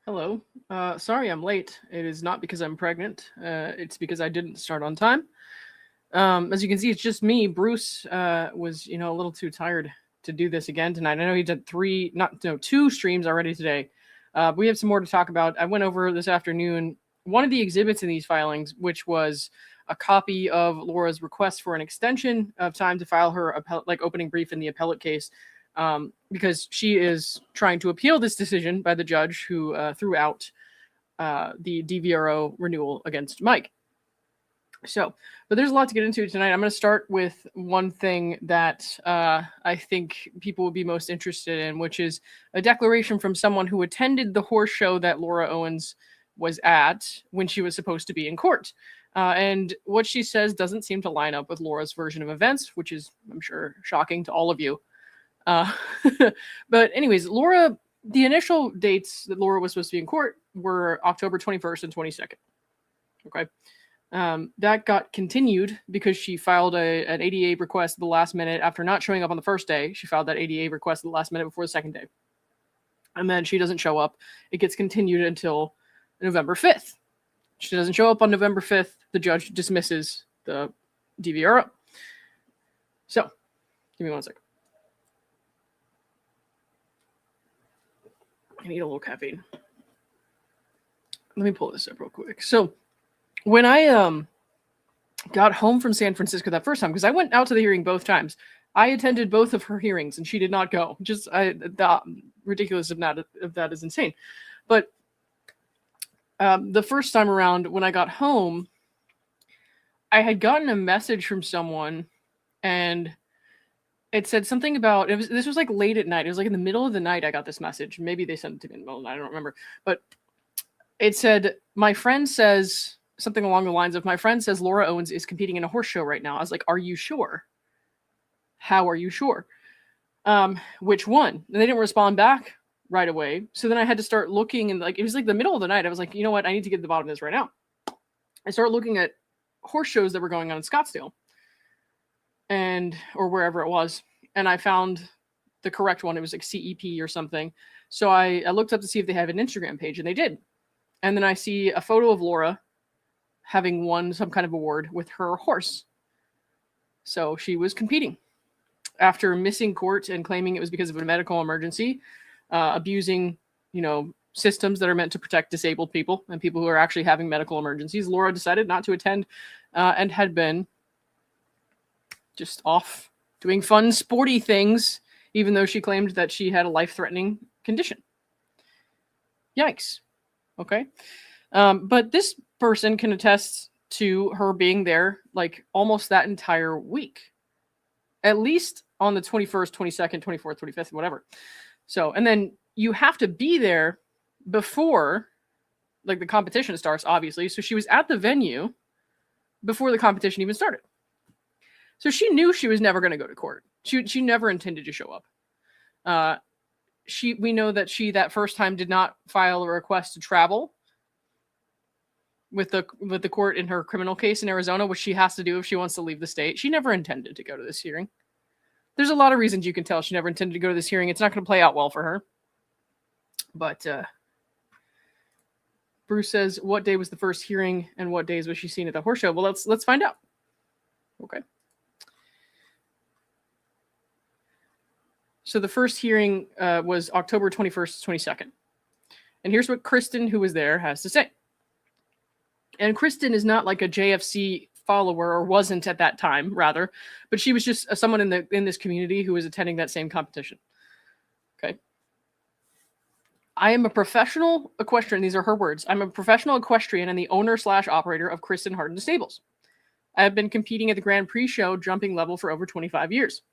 Hello. Sorry I'm late. It is not because I'm pregnant. It's because I didn't start on time. As you can see, it's just me. Bruce was, a little too tired to do this again tonight. I know he did two streams already today. But we have some more to talk about. I went over this afternoon one of the exhibits in these filings, which was a copy of Laura's request for an extension of time to file her opening brief in the appellate case, because she is trying to appeal this decision by the judge who threw out the DVRO renewal against Mike. But there's a lot to get into tonight. I'm going to start with one thing that I think people would be most interested in, which is a declaration from someone who attended the horse show that Laura Owens was at when she was supposed to be in court. And what she says doesn't seem to line up with Laura's version of events, which is, I'm sure, shocking to all of you. But anyways, the initial dates that Laura was supposed to be in court were October 21st and 22nd. Okay. That got continued because she filed an ADA request at the last minute after not showing up on the first day. She filed that ADA request at the last minute before the second day. And then she doesn't show up. It gets continued until November 5th. She doesn't show up on November 5th. The judge dismisses the DVRO. So, give me one second. I need a little caffeine. Let me pull this up real quick. So, when I got home from San Francisco that first time, because I went out to the hearing both times, I attended both of her hearings and she did not go. The ridiculous of that is insane. But the first time around, when I got home, I had gotten a message from someone, and it said something about this was like late at night. It was like in the middle of the night I got this message. Maybe they sent it to me in the middle of the night. I don't remember. But it said, my friend says something along the lines of, my friend says Laura Owens is competing in a horse show right now. I was like, are you sure? How are you sure? Which one? And they didn't respond back right away. So then I had to start looking, and it was like the middle of the night. I was like, you know what? I need to get to the bottom of this right now. I started looking at horse shows that were going on in Scottsdale or wherever it was. And I found the correct one. It was like CEP or something. So I looked up to see if they have an Instagram page, and they did. And then I see a photo of Laura having won some kind of award with her horse. So she was competing after missing court and claiming it was because of a medical emergency, abusing, systems that are meant to protect disabled people and people who are actually having medical emergencies. Laura decided not to attend and had been just off doing fun, sporty things, even though she claimed that she had a life-threatening condition. Yikes. Okay. But this person can attest to her being there almost that entire week, at least on the 21st, 22nd, 24th, 25th, whatever. So, and then you have to be there before the competition starts, obviously. So she was at the venue before the competition even started. So she knew she was never going to go to court. She never intended to show up. We know that she that first time did not file a request to travel with the court in her criminal case in Arizona, which she has to do if she wants to leave the state. She never intended to go to this hearing. There's a lot of reasons you can tell she never intended to go to this hearing. It's not going to play out well for her. But Bruce says, what day was the first hearing and what days was she seen at the horse show? Well, let's find out. Okay. So the first hearing was October 21st, 22nd. And here's what Kristen, who was there, has to say. And Kristen is not like a JFC follower, or wasn't at that time, rather, but she was just someone in this community who was attending that same competition. Okay. I am a professional equestrian. These are her words. I'm a professional equestrian and the owner/operator of Kristen Harden Stables. I have been competing at the Grand Prix show jumping level for over 25 years.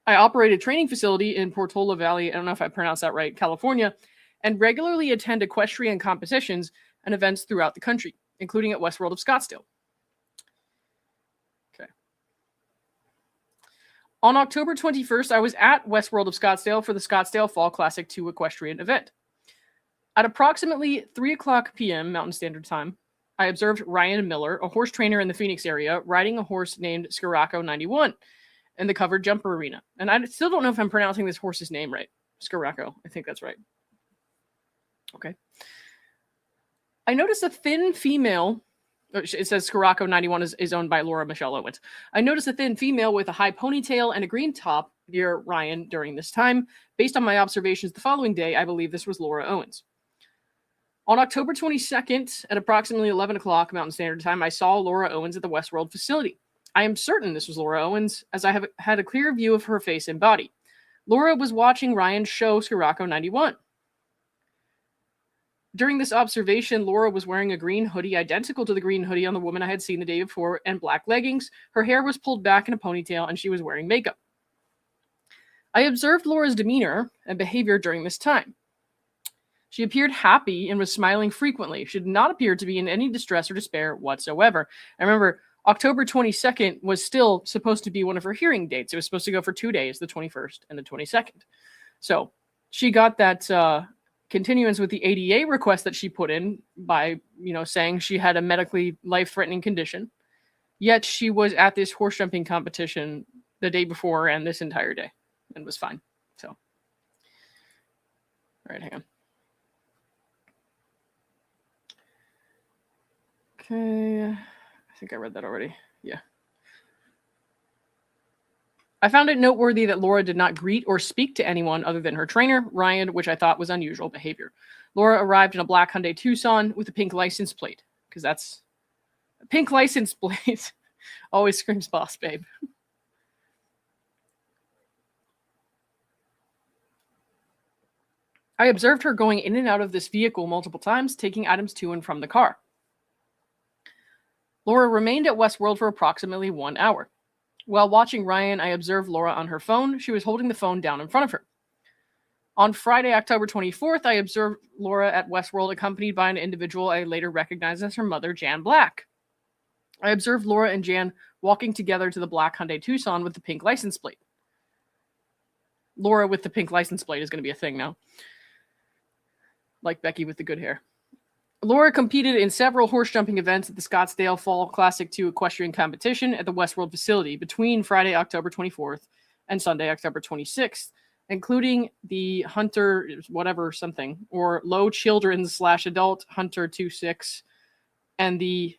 I operate a training facility in Portola Valley, I don't know if I pronounced that right, California, and regularly attend equestrian competitions and events throughout the country, including at Westworld of Scottsdale. Okay. On October 21st, I was at Westworld of Scottsdale for the Scottsdale Fall Classic 2 equestrian event. At approximately 3:00 p.m. Mountain Standard Time, I observed Ryan Miller, a horse trainer in the Phoenix area, riding a horse named Scirocco 91 in the covered jumper arena. And I still don't know if I'm pronouncing this horse's name right. Scirocco, I think that's right. Okay. I noticed a thin female. It says Scirocco 91 is owned by Laura Michelle Owens. I noticed a thin female with a high ponytail and a green top near Ryan during this time. Based on my observations the following day, I believe this was Laura Owens. On October 22nd, at approximately 11 o'clock Mountain Standard Time, I saw Laura Owens at the Westworld facility. I am certain this was Laura Owens, as I have had a clear view of her face and body. Laura was watching Ryan's show, Scirocco 91. During this observation, Laura was wearing a green hoodie identical to the green hoodie on the woman I had seen the day before and black leggings. Her hair was pulled back in a ponytail and she was wearing makeup. I observed Laura's demeanor and behavior during this time. She appeared happy and was smiling frequently. She did not appear to be in any distress or despair whatsoever. I remember October 22nd was still supposed to be one of her hearing dates. It was supposed to go for 2 days, the 21st and the 22nd. So she got that continuance with the ADA request that she put in by, saying she had a medically life-threatening condition. Yet she was at this horse jumping competition the day before and this entire day and was fine. So, all right, hang on. Okay, I think I read that already. Yeah. I found it noteworthy that Laura did not greet or speak to anyone other than her trainer, Ryan, which I thought was unusual behavior. Laura arrived in a black Hyundai Tucson with a pink license plate, because that's a pink license plate. Always screams boss, babe. I observed her going in and out of this vehicle multiple times, taking items to and from the car. Laura remained at Westworld for approximately 1 hour. While watching Ryan, I observed Laura on her phone. She was holding the phone down in front of her. On Friday, October 24th, I observed Laura at Westworld accompanied by an individual I later recognized as her mother, Jan Black. I observed Laura and Jan walking together to the black Hyundai Tucson with the pink license plate. Laura with the pink license plate is going to be a thing now. Like Becky with the good hair. Laura competed in several horse jumping events at the Scottsdale Fall Classic 2 equestrian competition at the Westworld facility between Friday, October 24th and Sunday, October 26th, including the Hunter whatever something or Low Children's / Adult Hunter 26 and the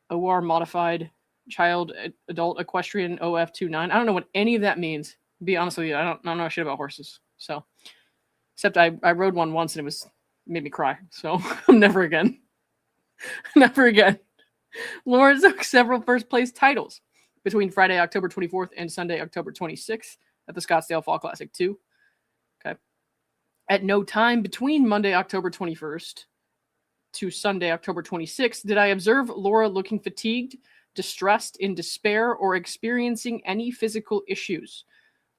OR Modified Child Adult Equestrian OF29. I don't know what any of that means. To be honest with you, I don't know shit about horses. So, except I rode one once and it made me cry. So never again. Never again. Laura took several first place titles between Friday, October 24th and Sunday, October 26th at the Scottsdale Fall Classic 2. Okay. At no time between Monday, October 21st to Sunday, October 26th, did I observe Laura looking fatigued, distressed, in despair, or experiencing any physical issues.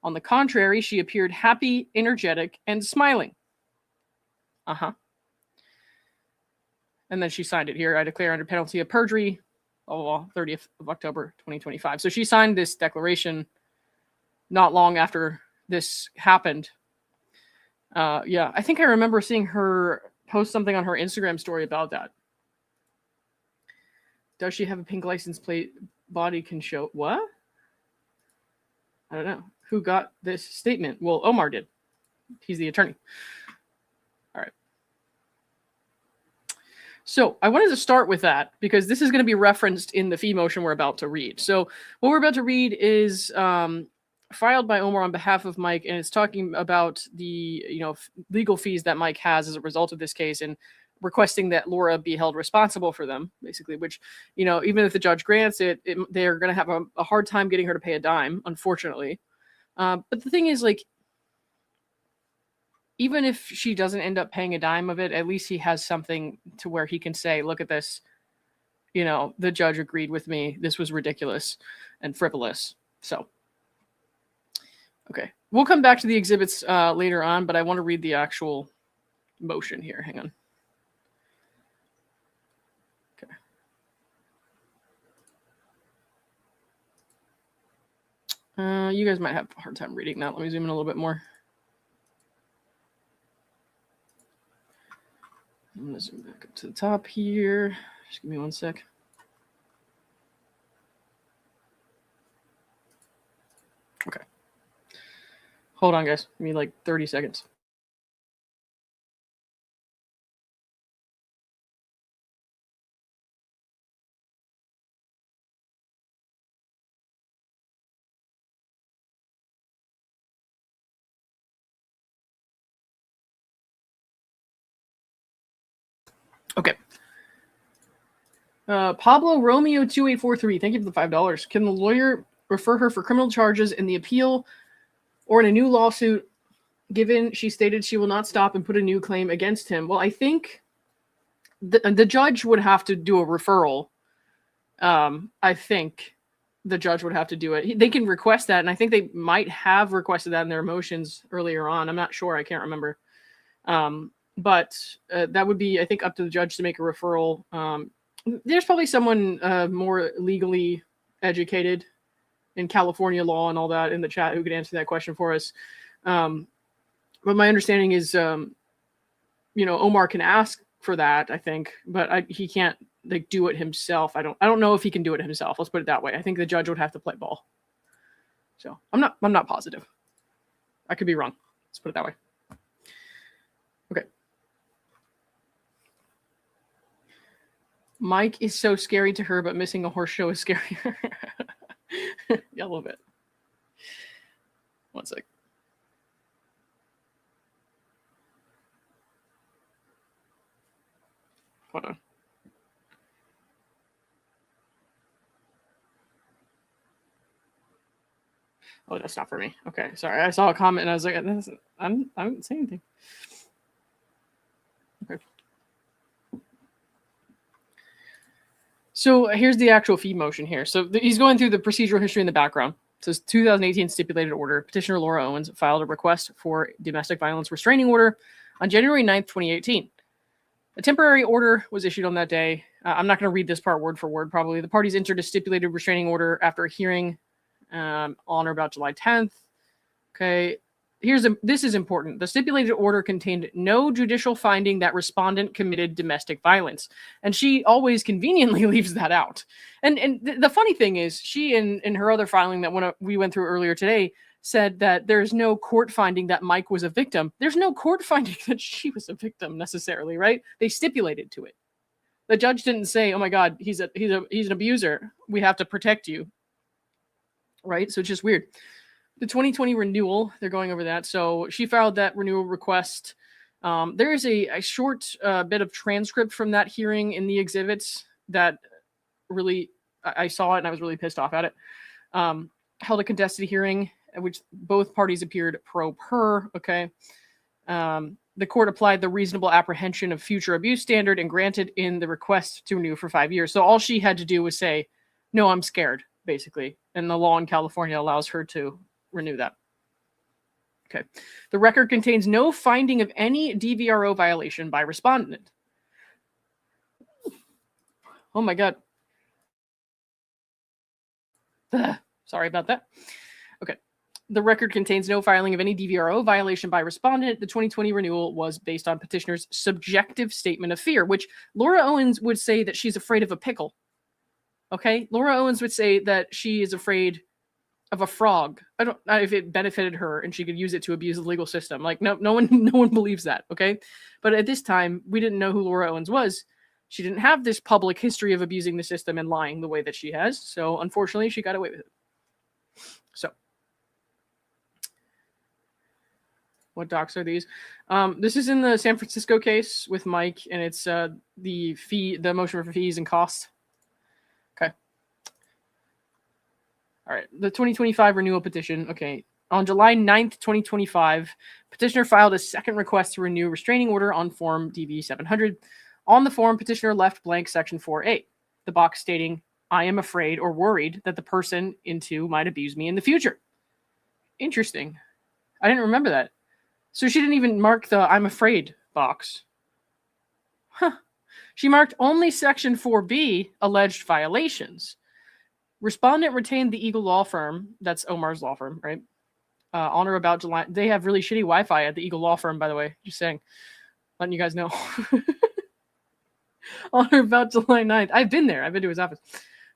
On the contrary, she appeared happy, energetic, and smiling. And then she signed it here. I declare under penalty of perjury, 30th of October, 2025. So she signed this declaration not long after this happened. Yeah, I think I remember seeing her post something on her Instagram story about that. Does she have a pink license plate? Body can show. What? I don't know. Who got this statement? Well, Omar did. He's the attorney. All right. So I wanted to start with that because this is going to be referenced in the fee motion we're about to read. So what we're about to read is filed by Omar on behalf of Mike, and it's talking about the legal fees that Mike has as a result of this case and requesting that Laura be held responsible for them, basically, which, even if the judge grants it they're going to have a hard time getting her to pay a dime, unfortunately. But the thing is, even if she doesn't end up paying a dime of it, at least he has something to where he can say, look at this, the judge agreed with me. This was ridiculous and frivolous. So, okay. We'll come back to the exhibits later on, but I want to read the actual motion here. Hang on. Okay. You guys might have a hard time reading that. Let me zoom in a little bit more. I'm going to zoom back up to the top here. Just give me 1 sec. Okay. Hold on, guys. Give me 30 seconds. Okay. Pablo Romeo 2843. Thank you for the $5. Can the lawyer refer her for criminal charges in the appeal or in a new lawsuit, given she stated she will not stop and put a new claim against him? Well, I think the judge would have to do a referral. I think the judge would have to do it. They can request that, and I think they might have requested that in their motions earlier on. I'm not sure. I can't remember. But that would be, I think, up to the judge to make a referral. There's probably someone more legally educated in California law and all that in the chat who could answer that question for us. But my understanding is, Omar can ask for that, I think, but he can't do it himself. I don't know if he can do it himself. Let's put it that way. I think the judge would have to play ball. So I'm not positive. I could be wrong. Let's put it that way. Okay. Mike is so scary to her, but missing a horse show is scarier. Yeah, a little bit. One sec. Hold on. Oh, that's not for me. Okay, sorry. I saw a comment and I was like, I didn't say anything. Okay. So here's the actual fee motion here. So he's going through the procedural history in the background. It says 2018 stipulated order. Petitioner Laura Owens filed a request for domestic violence restraining order on January 9th, 2018. A temporary order was issued on that day. I'm not going to read this part word for word, probably. The parties entered a stipulated restraining order after a hearing on or about July 10th. Okay. This is important. The stipulated order contained no judicial finding that respondent committed domestic violence. And she always conveniently leaves that out. And the funny thing is, she in her other filing that we went through earlier today said that there's no court finding that Mike was a victim. There's no court finding that she was a victim necessarily, right? They stipulated to it. The judge didn't say, "Oh my God, he's an abuser. We have to protect you." Right? So it's just weird. The 2020 renewal, they're going over that. So she filed that renewal request. There is a short bit of transcript from that hearing in the exhibits that really, I saw it and I was really pissed off at it. Held a contested hearing at which both parties appeared pro per. Okay. The court applied the reasonable apprehension of future abuse standard and granted in the request to renew for 5 years. So all she had to do was say, "No, I'm scared," basically. And the law in California allows her to renew that. Okay. The record contains no finding of any DVRO violation by respondent. Oh my God. Sorry about that. Okay. The record contains no filing of any DVRO violation by respondent. The 2020 renewal was based on petitioner's subjective statement of fear, which Laura Owens would say that she's afraid of a pickle. Okay. Laura Owens would say that she is afraid of a frog. I don't know if it benefited her and she could use it to abuse the legal system. Like no one believes that. Okay. But at this time, we didn't know who Laura Owens was. She didn't have this public history of abusing the system and lying the way that she has. So unfortunately, she got away with it. So what docs are these? This is in the San Francisco case with Mike, and it's the motion for fees and costs. Okay. All right. The 2025 renewal petition. Okay. On July 9th, 2025, petitioner filed a second request to renew restraining order on form DV 700. On the form, petitioner left blank section 4A, the box stating, "I am afraid or worried that the person into might abuse me in the future." Interesting. I didn't remember that. So she didn't even mark the "I'm afraid" box. Huh. She marked only section 4B, alleged violations. Respondent retained the Eagle Law Firm. That's Omar's law firm, right? On or about July. They have really shitty Wi-Fi at the Eagle Law Firm, by the way. Just saying. Letting you guys know. On or about July 9th. I've been there. I've been to his office.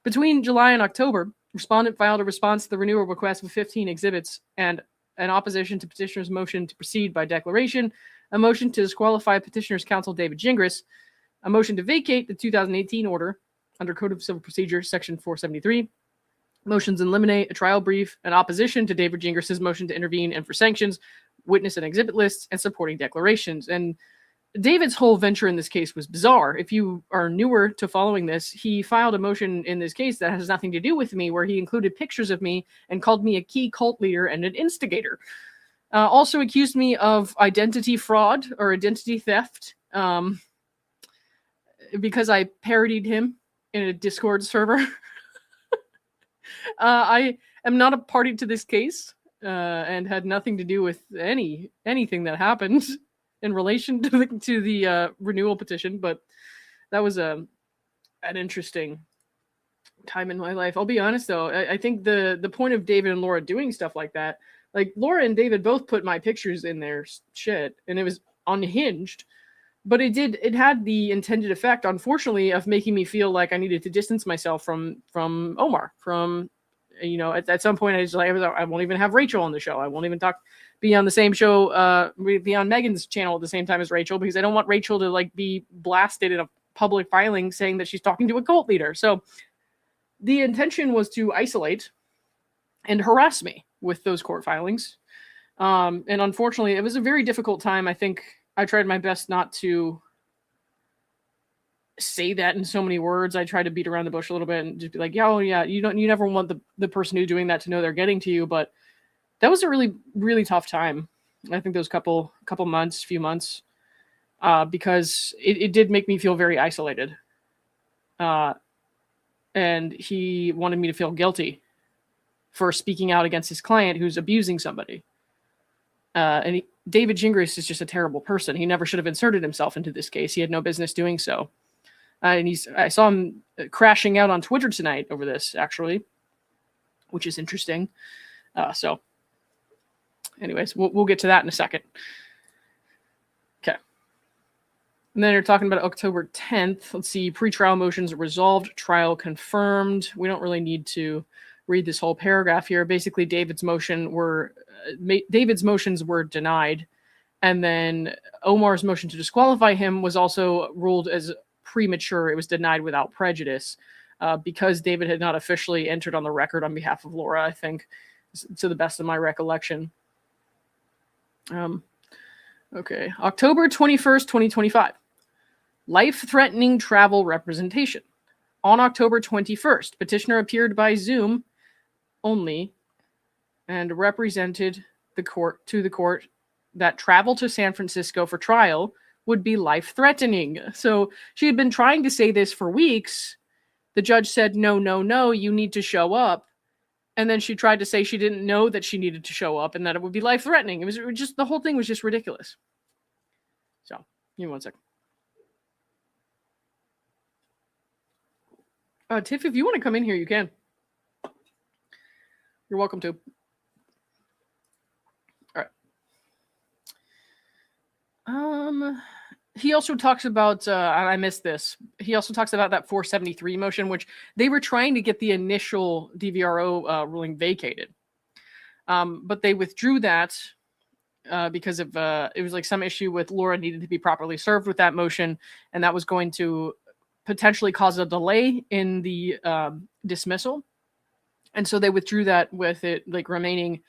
Between July and October, respondent filed a response to the renewal request with 15 exhibits and an opposition to petitioner's motion to proceed by declaration, a motion to disqualify petitioner's counsel David Gingras, a motion to vacate the 2018 order under Code of Civil Procedure, Section 473, motions in limine, a trial brief, an opposition to David Gingras' motion to intervene and for sanctions, witness and exhibit lists, and supporting declarations. And David's whole venture in this case was bizarre. If you are newer to following this, he filed a motion in this case that has nothing to do with me, where he included pictures of me and called me a key cult leader and an instigator. Also accused me of identity fraud or identity theft because I parodied him in a Discord server. I am not a party to this case and had nothing to do with anything that happened in relation to the renewal petition, but that was an interesting time in my life. I'll be honest though, I think the point of David and Laura doing stuff like that, like Laura and David both put my pictures in their shit, and it was unhinged, but it had the intended effect, unfortunately, of making me feel like I needed to distance myself from Omar. From, you know, at some point I won't even have Rachel on the show. I won't even be on the same show, be on Megan's channel at the same time as Rachel, because I don't want Rachel to like be blasted in a public filing saying that she's talking to a cult leader. So the intention was to isolate and harass me with those court filings. And unfortunately, it was a very difficult time. I think I tried my best not to say that in so many words. I tried to beat around the bush a little bit and just be like, yeah, oh yeah, you never want the person who's doing that to know they're getting to you. But that was a really, really tough time. I think those few months, because it did make me feel very isolated. And he wanted me to feel guilty for speaking out against his client who's abusing somebody. David Gingras is just a terrible person. He never should have inserted himself into this case. He had no business doing so. And I saw him crashing out on Twitter tonight over this, actually, which is interesting. So anyways, we'll get to that in a second. Okay. And then you're talking about October 10th. Let's see. Pretrial motions resolved. Trial confirmed. We don't really need to read this whole paragraph here. Basically, David's motions were denied. And then Omar's motion to disqualify him was also ruled as premature. It was denied without prejudice because David had not officially entered on the record on behalf of Laura, I think, to the best of my recollection. Okay. October 21st, 2025. Life-threatening travel representation. On October 21st, petitioner appeared by Zoom only and represented the court that travel to San Francisco for trial would be life-threatening. So she had been trying to say this for weeks. The judge said, no, you need to show up. And then she tried to say she didn't know that she needed to show up and that it would be life-threatening. It was just, the whole thing was just ridiculous. So, give me 1 second. Tiff, if you want to come in here, you can. You're welcome to. All right. He also talks about, I missed this. He also talks about that 473 motion, which they were trying to get the initial DVRO ruling vacated. But they withdrew that because of, it was like some issue with Laura needed to be properly served with that motion. And that was going to potentially cause a delay in the dismissal. And so they withdrew that with it like remaining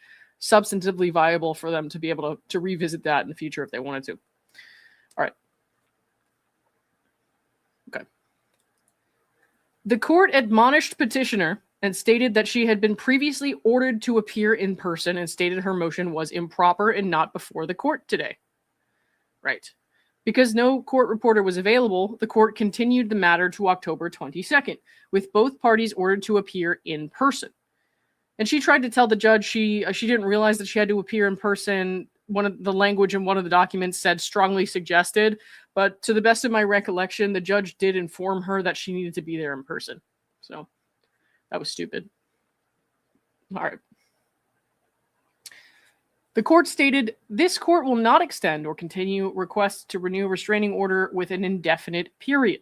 substantively viable for them to be able to revisit that in the future if they wanted to. All right. Okay. The court admonished petitioner and stated that she had been previously ordered to appear in person and stated her motion was improper and not before the court today. Right. Because no court reporter was available, the court continued the matter to October 22nd, with both parties ordered to appear in person. And she tried to tell the judge she didn't realize that she had to appear in person. One of the language in one of the documents said strongly suggested, but to the best of my recollection, the judge did inform her that she needed to be there in person. So that was stupid. All right. The court stated, this court will not extend or continue requests to renew restraining order with an indefinite period.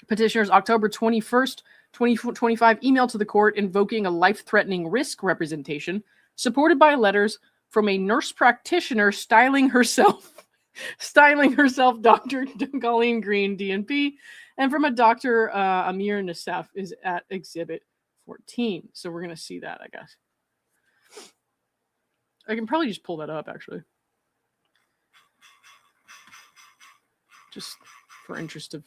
Petitioner's October 21st, 2025 email to the court invoking a life-threatening risk representation supported by letters from a nurse practitioner styling herself Dr. Colleen Green, DNP, and from a Dr. Amir Nassef is at Exhibit 14. So we're going to see that, I guess. I can probably just pull that up, actually. just for interest of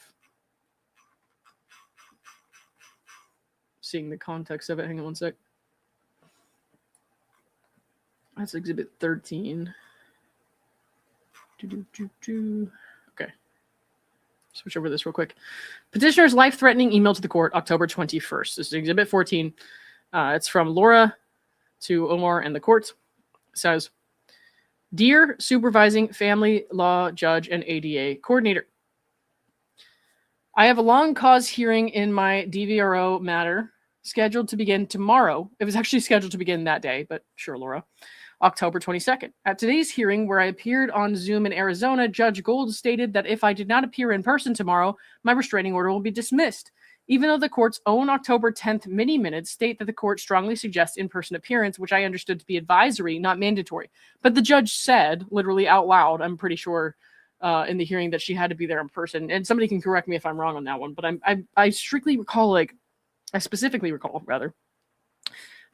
seeing the context of it. Hang on one sec. That's Exhibit 13. Okay. Switch over this real quick. Petitioner's life-threatening email to the court, October 21st. This is Exhibit 14. It's from Laura to Omar and the court. It says, Dear Supervising Family Law Judge and ADA Coordinator, I have a long cause hearing in my DVRO matter scheduled to begin tomorrow. It was actually scheduled to begin that day, but sure, Laura. October 22nd. At today's hearing, where I appeared on Zoom in Arizona, Judge Gold stated that if I did not appear in person tomorrow, my restraining order will be dismissed. Even though the court's own October 10th mini minutes state that the court strongly suggests in-person appearance, which I understood to be advisory, not mandatory. But the judge said, literally out loud, I'm pretty sure in the hearing, that she had to be there in person. And somebody can correct me if I'm wrong on that one, but I strictly recall, I specifically recall,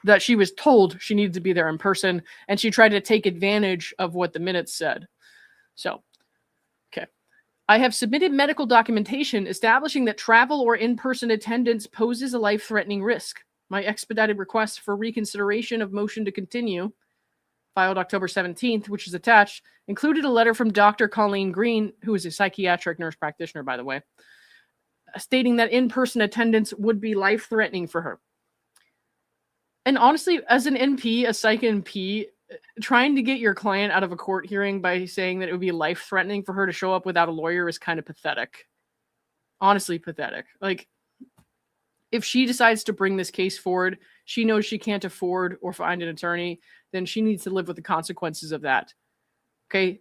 that she was told she needed to be there in person, and she tried to take advantage of what the minutes said. So, okay. I have submitted medical documentation establishing that travel or in-person attendance poses a life-threatening risk. My expedited request for reconsideration of motion to continue, filed October 17th, which is attached, included a letter from Dr. Colleen Green, who is a psychiatric nurse practitioner, by the way, stating that in-person attendance would be life-threatening for her. And honestly, as an NP, a psych NP, trying to get your client out of a court hearing by saying that it would be life-threatening for her to show up without a lawyer is kind of pathetic. Honestly, pathetic. If she decides to bring this case forward, she knows she can't afford or find an attorney, then she needs to live with the consequences of that. Okay?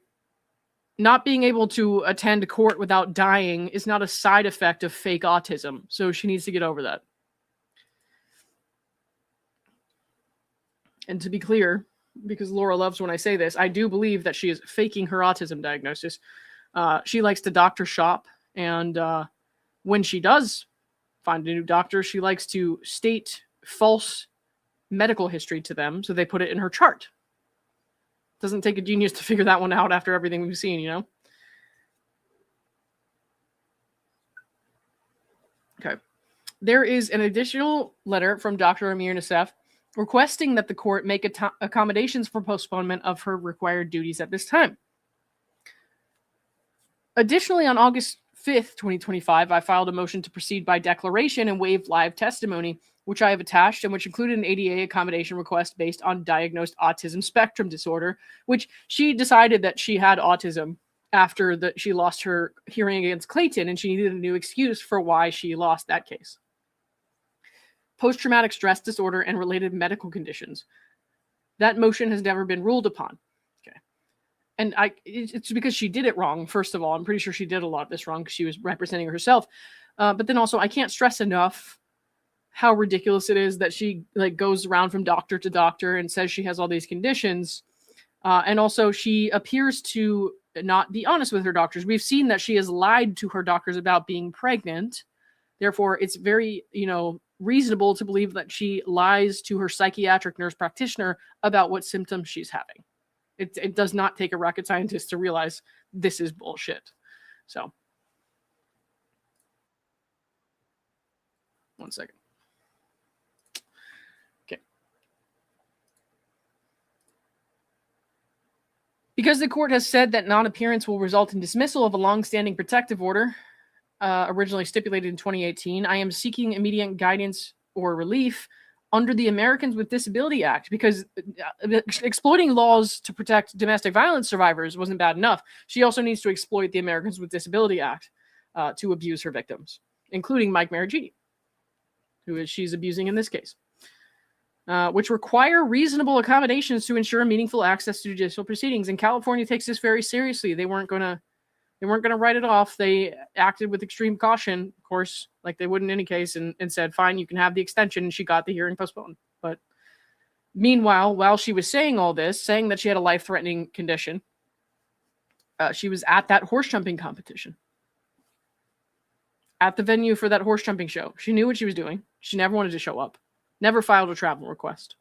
Not being able to attend court without dying is not a side effect of fake autism, so she needs to get over that. And to be clear, because Laura loves when I say this, I do believe that she is faking her autism diagnosis. She likes to doctor shop, and when she does find a new doctor, she likes to state false medical history to them, so they put it in her chart. Doesn't take a genius to figure that one out after everything we've seen, you know? Okay. There is an additional letter from Dr. Amir Nassef requesting that the court make accommodations for postponement of her required duties at this time. Additionally, on August 5th, 2025, I filed a motion to proceed by declaration and waive live testimony, which I have attached and which included an ADA accommodation request based on diagnosed autism spectrum disorder, which she decided that she had autism after she lost her hearing against Clayton, and she needed a new excuse for why she lost that case. Post-traumatic stress disorder and related medical conditions. That motion has never been ruled upon. Okay. And it's because she did it wrong, first of all. I'm pretty sure she did a lot of this wrong because she was representing herself. But then also, I can't stress enough how ridiculous it is that she goes around from doctor to doctor and says she has all these conditions. And also, she appears to not be honest with her doctors. We've seen that she has lied to her doctors about being pregnant. Therefore, it's very, reasonable to believe that she lies to her psychiatric nurse practitioner about what symptoms she's having. It does not take a rocket scientist to realize this is bullshit. So, one second. Okay. Because the court has said that non-appearance will result in dismissal of a long-standing protective order, originally stipulated in 2018, I am seeking immediate guidance or relief under the Americans with Disability Act, because exploiting laws to protect domestic violence survivors wasn't bad enough. She also needs to exploit the Americans with Disability Act to abuse her victims, including Mike Marraccini, who she's abusing in this case, which require reasonable accommodations to ensure meaningful access to judicial proceedings. And California takes this very seriously. They weren't going to write it off. They acted with extreme caution, of course, like they would in any case, and said, fine, you can have the extension. And she got the hearing postponed. But meanwhile, while she was saying all this, saying that she had a life-threatening condition, she was at that horse jumping competition, at the venue for that horse jumping show. She knew what she was doing. She never wanted to show up, never filed a travel request.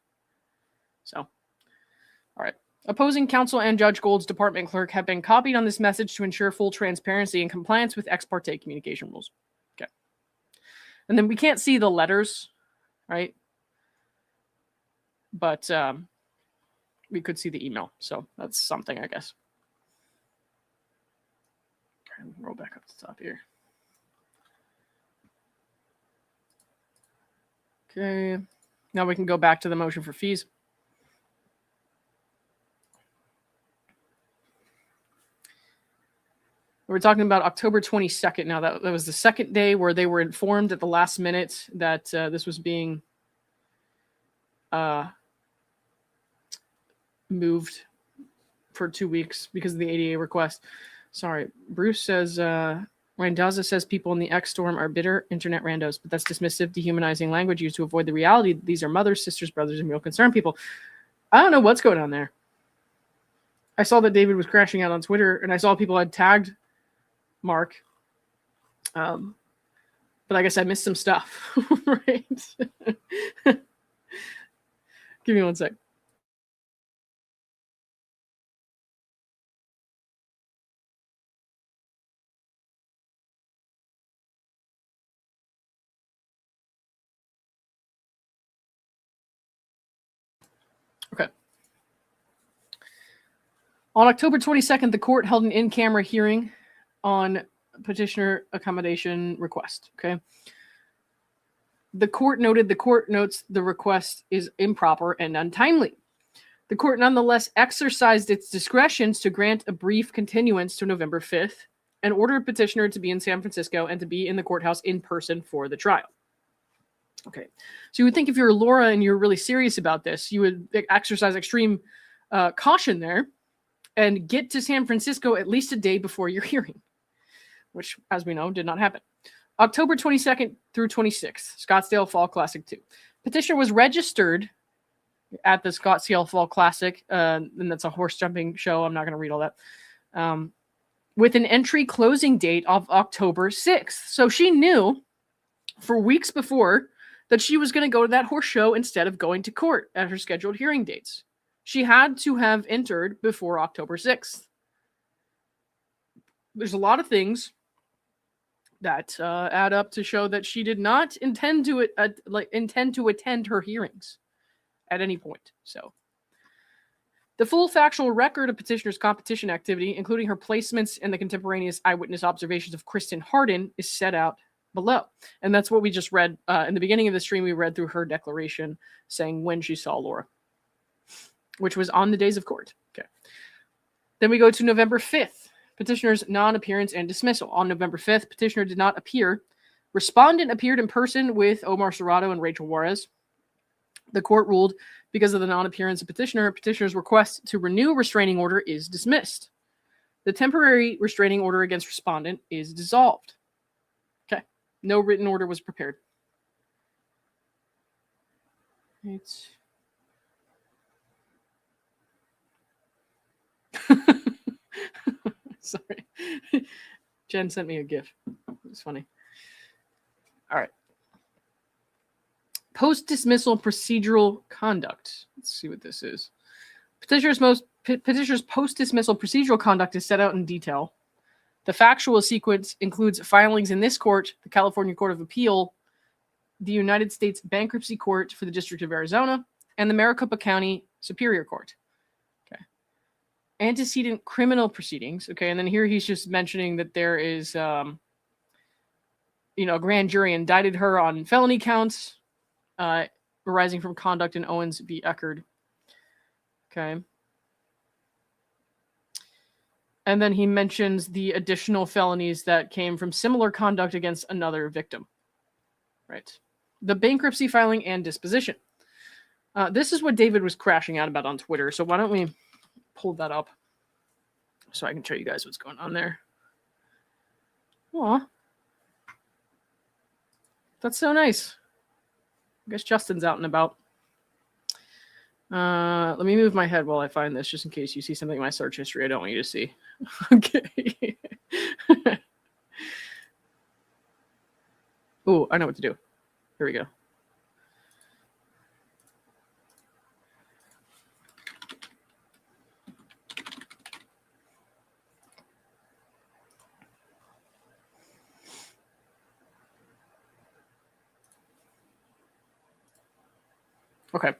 So, all right. Opposing counsel and Judge Gold's department clerk have been copied on this message to ensure full transparency and compliance with ex parte communication rules. Okay. And then we can't see the letters, right? But we could see the email. So that's something, I guess. Okay, roll back up to the top here. Okay. Now we can go back to the motion for fees. We're talking about October 22nd now. That was the second day where they were informed at the last minute that this was being moved for 2 weeks because of the ADA request. Sorry. Bruce says, Randazza says people in the X storm are bitter internet randos, but that's dismissive, dehumanizing language used to avoid the reality that these are mothers, sisters, brothers, and real concerned people. I don't know what's going on there. I saw that David was crashing out on Twitter, and I saw people had tagged Mark. But I guess I missed some stuff, right? Give me one sec. Okay. On October 22nd, the court held an in-camera hearing on petitioner accommodation request. Okay. The court notes the request is improper and untimely. The court nonetheless exercised its discretions to grant a brief continuance to November 5th and ordered petitioner to be in San Francisco and to be in the courthouse in person for the trial. Okay. So you would think if you're Laura and you're really serious about this, you would exercise extreme caution there and get to San Francisco at least a day before your hearing, which, as we know, did not happen. October 22nd through 26th, Scottsdale Fall Classic 2. Petitioner was registered at the Scottsdale Fall Classic, and that's a horse jumping show. I'm not going to read all that. With an entry closing date of October 6th. So she knew for weeks before that she was going to go to that horse show instead of going to court at her scheduled hearing dates. She had to have entered before October 6th. There's a lot of things that add up to show that she did not intend to attend her hearings at any point. So the full factual record of petitioner's competition activity, including her placements and the contemporaneous eyewitness observations of Kristen Harden, is set out below. And that's what we just read in the beginning of the stream. We read through her declaration saying when she saw Laura, which was on the days of court. Okay. Then we go to November 5th, petitioner's non-appearance and dismissal. On November 5th, petitioner did not appear. Respondent appeared in person with Omar Serrato and Rachel Juarez. The court ruled because of the non-appearance of petitioner's request to renew restraining order is dismissed. The temporary restraining order against respondent is dissolved. Okay. No written order was prepared. Right. Sorry. Jen sent me a GIF. It's funny. All right. Post-dismissal procedural conduct. Let's see what this is. Petitioner's post-dismissal procedural conduct is set out in detail. The factual sequence includes filings in this court, the California Court of Appeal, the United States Bankruptcy Court for the District of Arizona, and the Maricopa County Superior Court. Okay. Antecedent criminal proceedings. Okay. And then here he's just mentioning that there is, a grand jury indicted her on felony counts arising from conduct in Owens v. Eckerd. Okay. And then he mentions the additional felonies that came from similar conduct against another victim. Right. The bankruptcy filing and disposition. This is what David was crashing out about on Twitter. So why don't we pull that up so I can show you guys what's going on there. Aw. That's so nice. I guess Justin's out and about. Let me move my head while I find this, just in case you see something in my search history I don't want you to see. Okay. Oh, I know what to do. Here we go. Okay.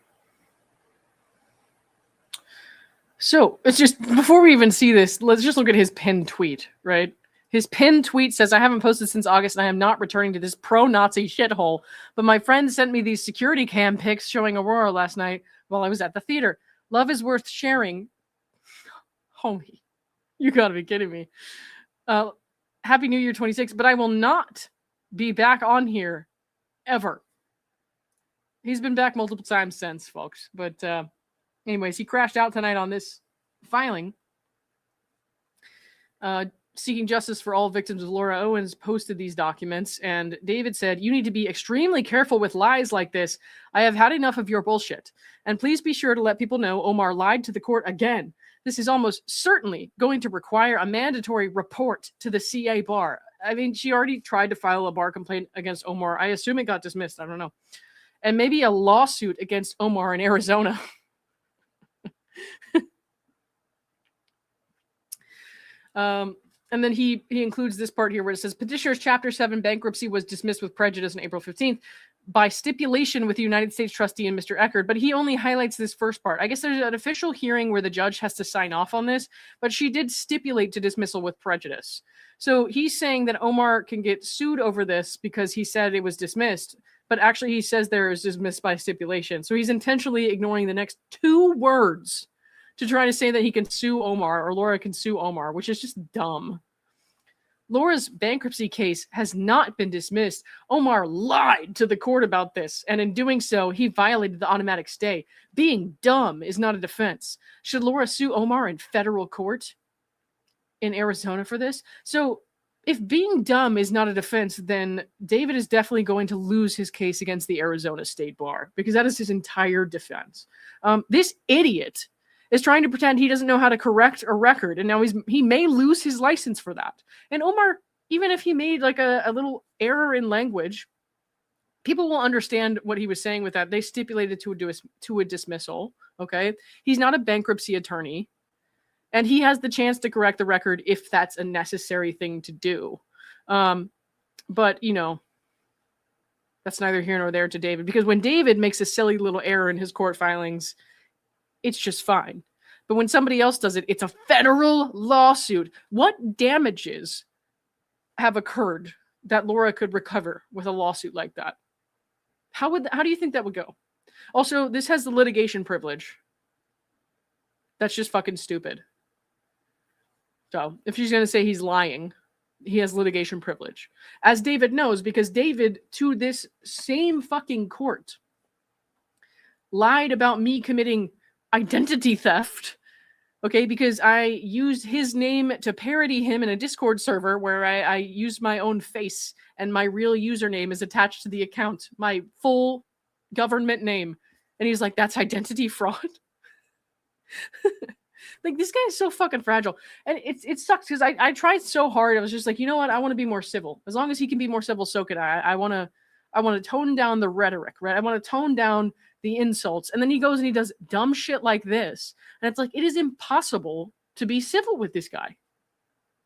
So it's just, before we even see this, let's just look at his pinned tweet, right? His pinned tweet says, I haven't posted since August and I am not returning to this pro-Nazi shithole, but my friend sent me these security cam pics showing Aurora last night while I was at the theater. Love is worth sharing. Homie, you gotta be kidding me. Happy New Year 26, but I will not be back on here ever. He's been back multiple times since, folks. But anyways, he crashed out tonight on this filing. Seeking justice for all victims of Laura Owens posted these documents, and David said, you need to be extremely careful with lies like this. I have had enough of your bullshit. And please be sure to let people know Omar lied to the court again. This is almost certainly going to require a mandatory report to the CA bar. I mean, she already tried to file a bar complaint against Omar. I assume it got dismissed. I don't know. And maybe a lawsuit against Omar in Arizona. And then he includes this part here where it says, petitioner's Chapter 7 bankruptcy was dismissed with prejudice on April 15th by stipulation with the United States trustee and Mr. Eckerd. But he only highlights this first part. I guess there's an official hearing where the judge has to sign off on this, but she did stipulate to dismissal with prejudice. So he's saying that Omar can get sued over this because he said it was dismissed, but actually he says there is dismissed by stipulation. So he's intentionally ignoring the next two words to try to say that he can sue Omar, or Laura can sue Omar, which is just dumb. Laura's bankruptcy case has not been dismissed. Omar lied to the court about this, and in doing so, he violated the automatic stay. Being dumb is not a defense. Should Laura sue Omar in federal court in Arizona for this? So if being dumb is not a defense, then David is definitely going to lose his case against the Arizona State Bar, because that is his entire defense. This idiot is trying to pretend he doesn't know how to correct a record, and now he may lose his license for that. And Omar, even if he made like a little error in language, people will understand what he was saying with that. They stipulated to a dismissal, okay? He's not a bankruptcy attorney, and he has the chance to correct the record if that's a necessary thing to do. But, you know, that's neither here nor there to David, because when David makes a silly little error in his court filings, it's just fine. But when somebody else does it, it's a federal lawsuit. What damages have occurred that Laura could recover with a lawsuit like that? How do you think that would go? Also, this has the litigation privilege. That's just fucking stupid. So if she's going to say he's lying, he has litigation privilege. As David knows, because David, to this same fucking court, lied about me committing identity theft, okay, because I used his name to parody him in a Discord server where I used my own face and my real username is attached to the account, my full government name. And he's like, that's identity fraud. Like, this guy is so fucking fragile. And it sucks because I tried so hard. I was just like, you know what? I want to be more civil. As long as he can be more civil, so can I. I want to tone down the rhetoric, right? I want to tone down the insults. And then he goes and he does dumb shit like this. And it's like, it is impossible to be civil with this guy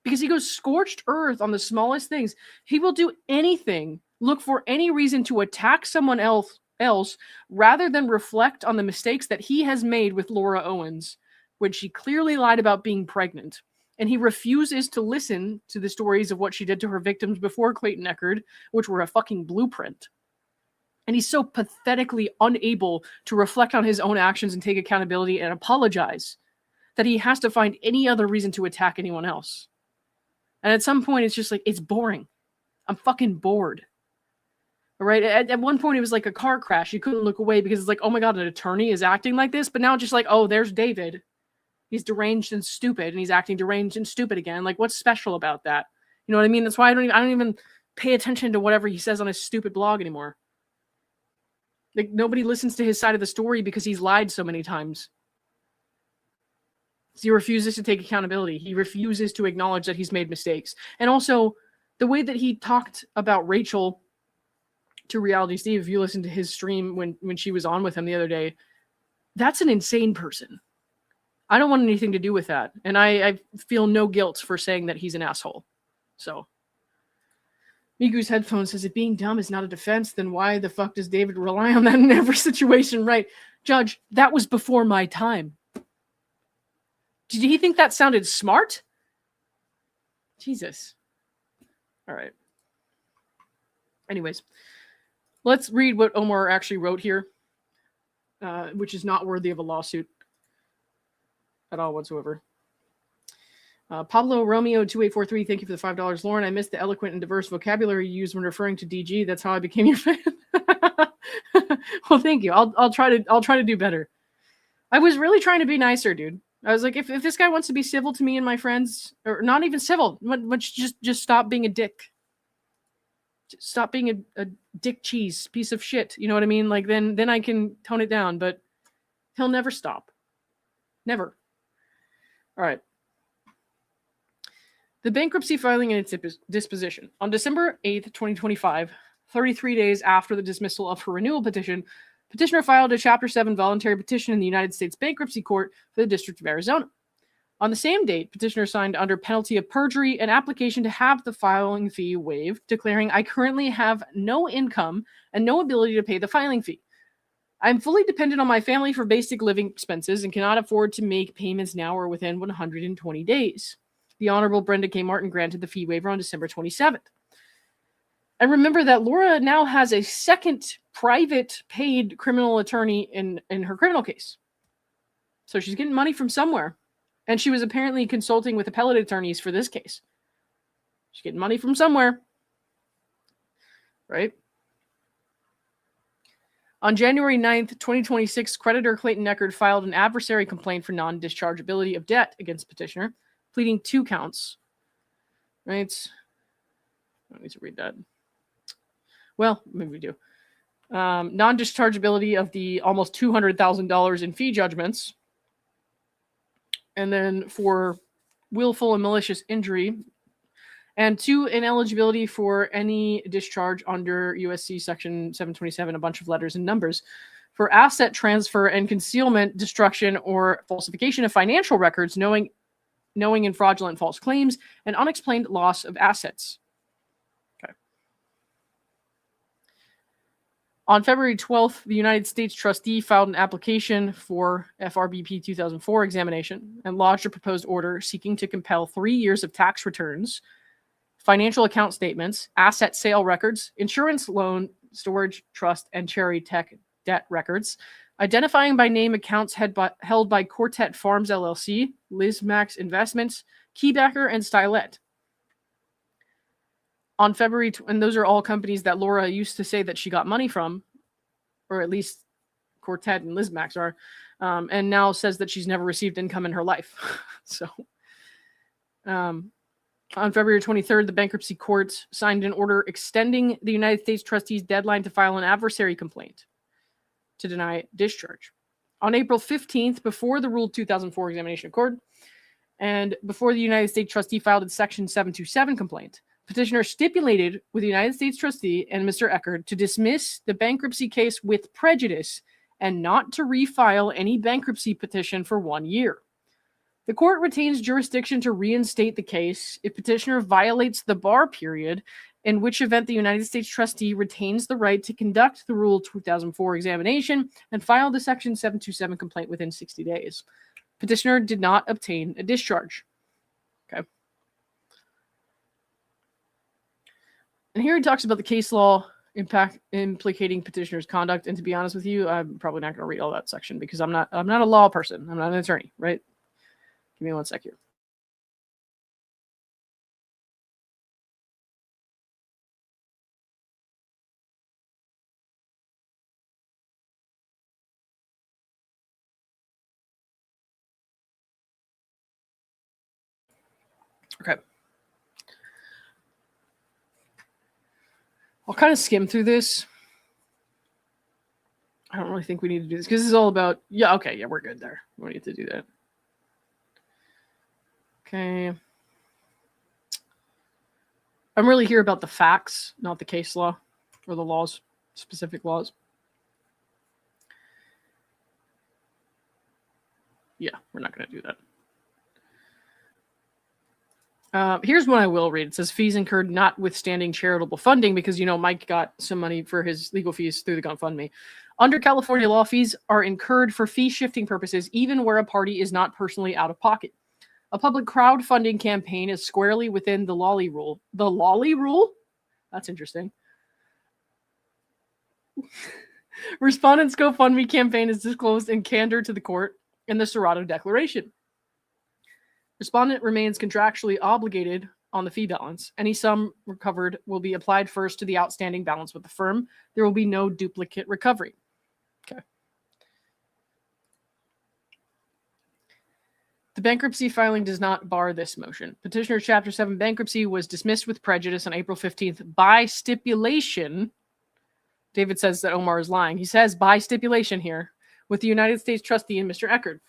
because he goes scorched earth on the smallest things. He will do anything, look for any reason to attack someone else rather than reflect on the mistakes that he has made with Laura Owens when she clearly lied about being pregnant. And he refuses to listen to the stories of what she did to her victims before Clayton Eckerd, which were a fucking blueprint. And he's so pathetically unable to reflect on his own actions and take accountability and apologize that he has to find any other reason to attack anyone else. And at some point, it's just like, it's boring. I'm fucking bored. All right? At one point, it was like a car crash. You couldn't look away because it's like, oh my God, an attorney is acting like this. But now it's just like, oh, there's David. He's deranged and stupid, and he's acting deranged and stupid again. Like, what's special about that? You know what I mean? That's why I don't even pay attention to whatever he says on his stupid blog anymore. Like, nobody listens to his side of the story because he's lied so many times. He refuses to take accountability. He refuses to acknowledge that he's made mistakes. And also, the way that he talked about Rachel to Reality Steve, if you listen to his stream when she was on with him the other day, that's an insane person. I don't want anything to do with that. And I feel no guilt for saying that he's an asshole. So, Migu's headphone says, if being dumb is not a defense, then why the fuck does David rely on that in every situation? Right. Judge, that was before my time. Did he think that sounded smart? Jesus. All right. Anyways, let's read what Omar actually wrote here, which is not worthy of a lawsuit at all whatsoever. Pablo Romeo 2843, thank you for the $5. Lauren, I missed the eloquent and diverse vocabulary you used when referring to DG. That's how I became your fan. Well, thank you. I'll try to do better. I was really trying to be nicer, dude. I was like, if this guy wants to be civil to me and my friends, or not even civil, just stop being a dick. Just stop being a dick cheese piece of shit. You know what I mean? Like then I can tone it down, but he'll never stop. Never. All right. The bankruptcy filing and its disposition. On December 8th, 2025, 33 days after the dismissal of her renewal petition, petitioner filed a Chapter 7 voluntary petition in the United States Bankruptcy Court for the District of Arizona. On the same date, petitioner signed under penalty of perjury an application to have the filing fee waived, declaring, I currently have no income and no ability to pay the filing fee. I'm fully dependent on my family for basic living expenses and cannot afford to make payments now or within 120 days. The Honorable Brenda K. Martin granted the fee waiver on December 27th. And remember that Laura now has a second private paid criminal attorney in her criminal case. So she's getting money from somewhere. And she was apparently consulting with appellate attorneys for this case. She's getting money from somewhere. Right? On January 9th, 2026, creditor Clayton Eckert filed an adversary complaint for non-dischargeability of debt against petitioner, pleading 2 counts. Right? I don't need to read that. Well, maybe we do. Non-dischargeability of the almost $200,000 in fee judgments. And then for willful and malicious injury. And 2, ineligibility for any discharge under USC Section 727, a bunch of letters and numbers, for asset transfer and concealment, destruction, or falsification of financial records, knowing and fraudulent false claims, and unexplained loss of assets. Okay. On February 12th, the United States trustee filed an application for FRBP 2004 examination and lodged a proposed order seeking to compel 3 years of tax returns, financial account statements, asset sale records, insurance, loan, storage, trust, and cherry tech debt records, identifying by name accounts held by Quartet Farms LLC, Lizmax Investments, Keybacker, and Stylet. On February, and those are all companies that Laura used to say that she got money from, or at least Quartet and Lizmax are, and now says that she's never received income in her life. So, on February 23rd, the bankruptcy court signed an order extending the United States trustee's deadline to file an adversary complaint to deny discharge. On April 15th, before the Rule 2004 examination of court, and before the United States trustee filed its Section 727 complaint, petitioner stipulated with the United States trustee and Mr. Eckert to dismiss the bankruptcy case with prejudice and not to refile any bankruptcy petition for 1 year. The court retains jurisdiction to reinstate the case if petitioner violates the bar period, in which event the United States trustee retains the right to conduct the Rule 2004 examination and file the Section 727 complaint within 60 days. Petitioner did not obtain a discharge. Okay. And here he talks about the case law implicating petitioner's conduct. And to be honest with you, I'm probably not going to read all that section because I'm not a law person. I'm not an attorney, right? Give me 1 sec here. Okay. I'll kind of skim through this. I don't really think we need to do this because this is all about, yeah, okay, yeah, we're good there. We don't need to do that. Okay. I'm really here about the facts, not the case law or the laws, specific laws. Yeah, we're not going to do that. Here's one I will read. It says fees incurred notwithstanding charitable funding, because, Mike got some money for his legal fees through the GoFundMe. Under California law, fees are incurred for fee shifting purposes, even where a party is not personally out of pocket. A public crowdfunding campaign is squarely within the Lolly Rule. The Lolly Rule? That's interesting. Respondent's GoFundMe campaign is disclosed in candor to the court in the Serato Declaration. Respondent remains contractually obligated on the fee balance. Any sum recovered will be applied first to the outstanding balance with the firm. There will be no duplicate recovery. Okay. The bankruptcy filing does not bar this motion. Petitioner's Chapter 7 bankruptcy was dismissed with prejudice on April 15th by stipulation. David says that Omar is lying. He says by stipulation here with the United States trustee and Mr. Eckerd.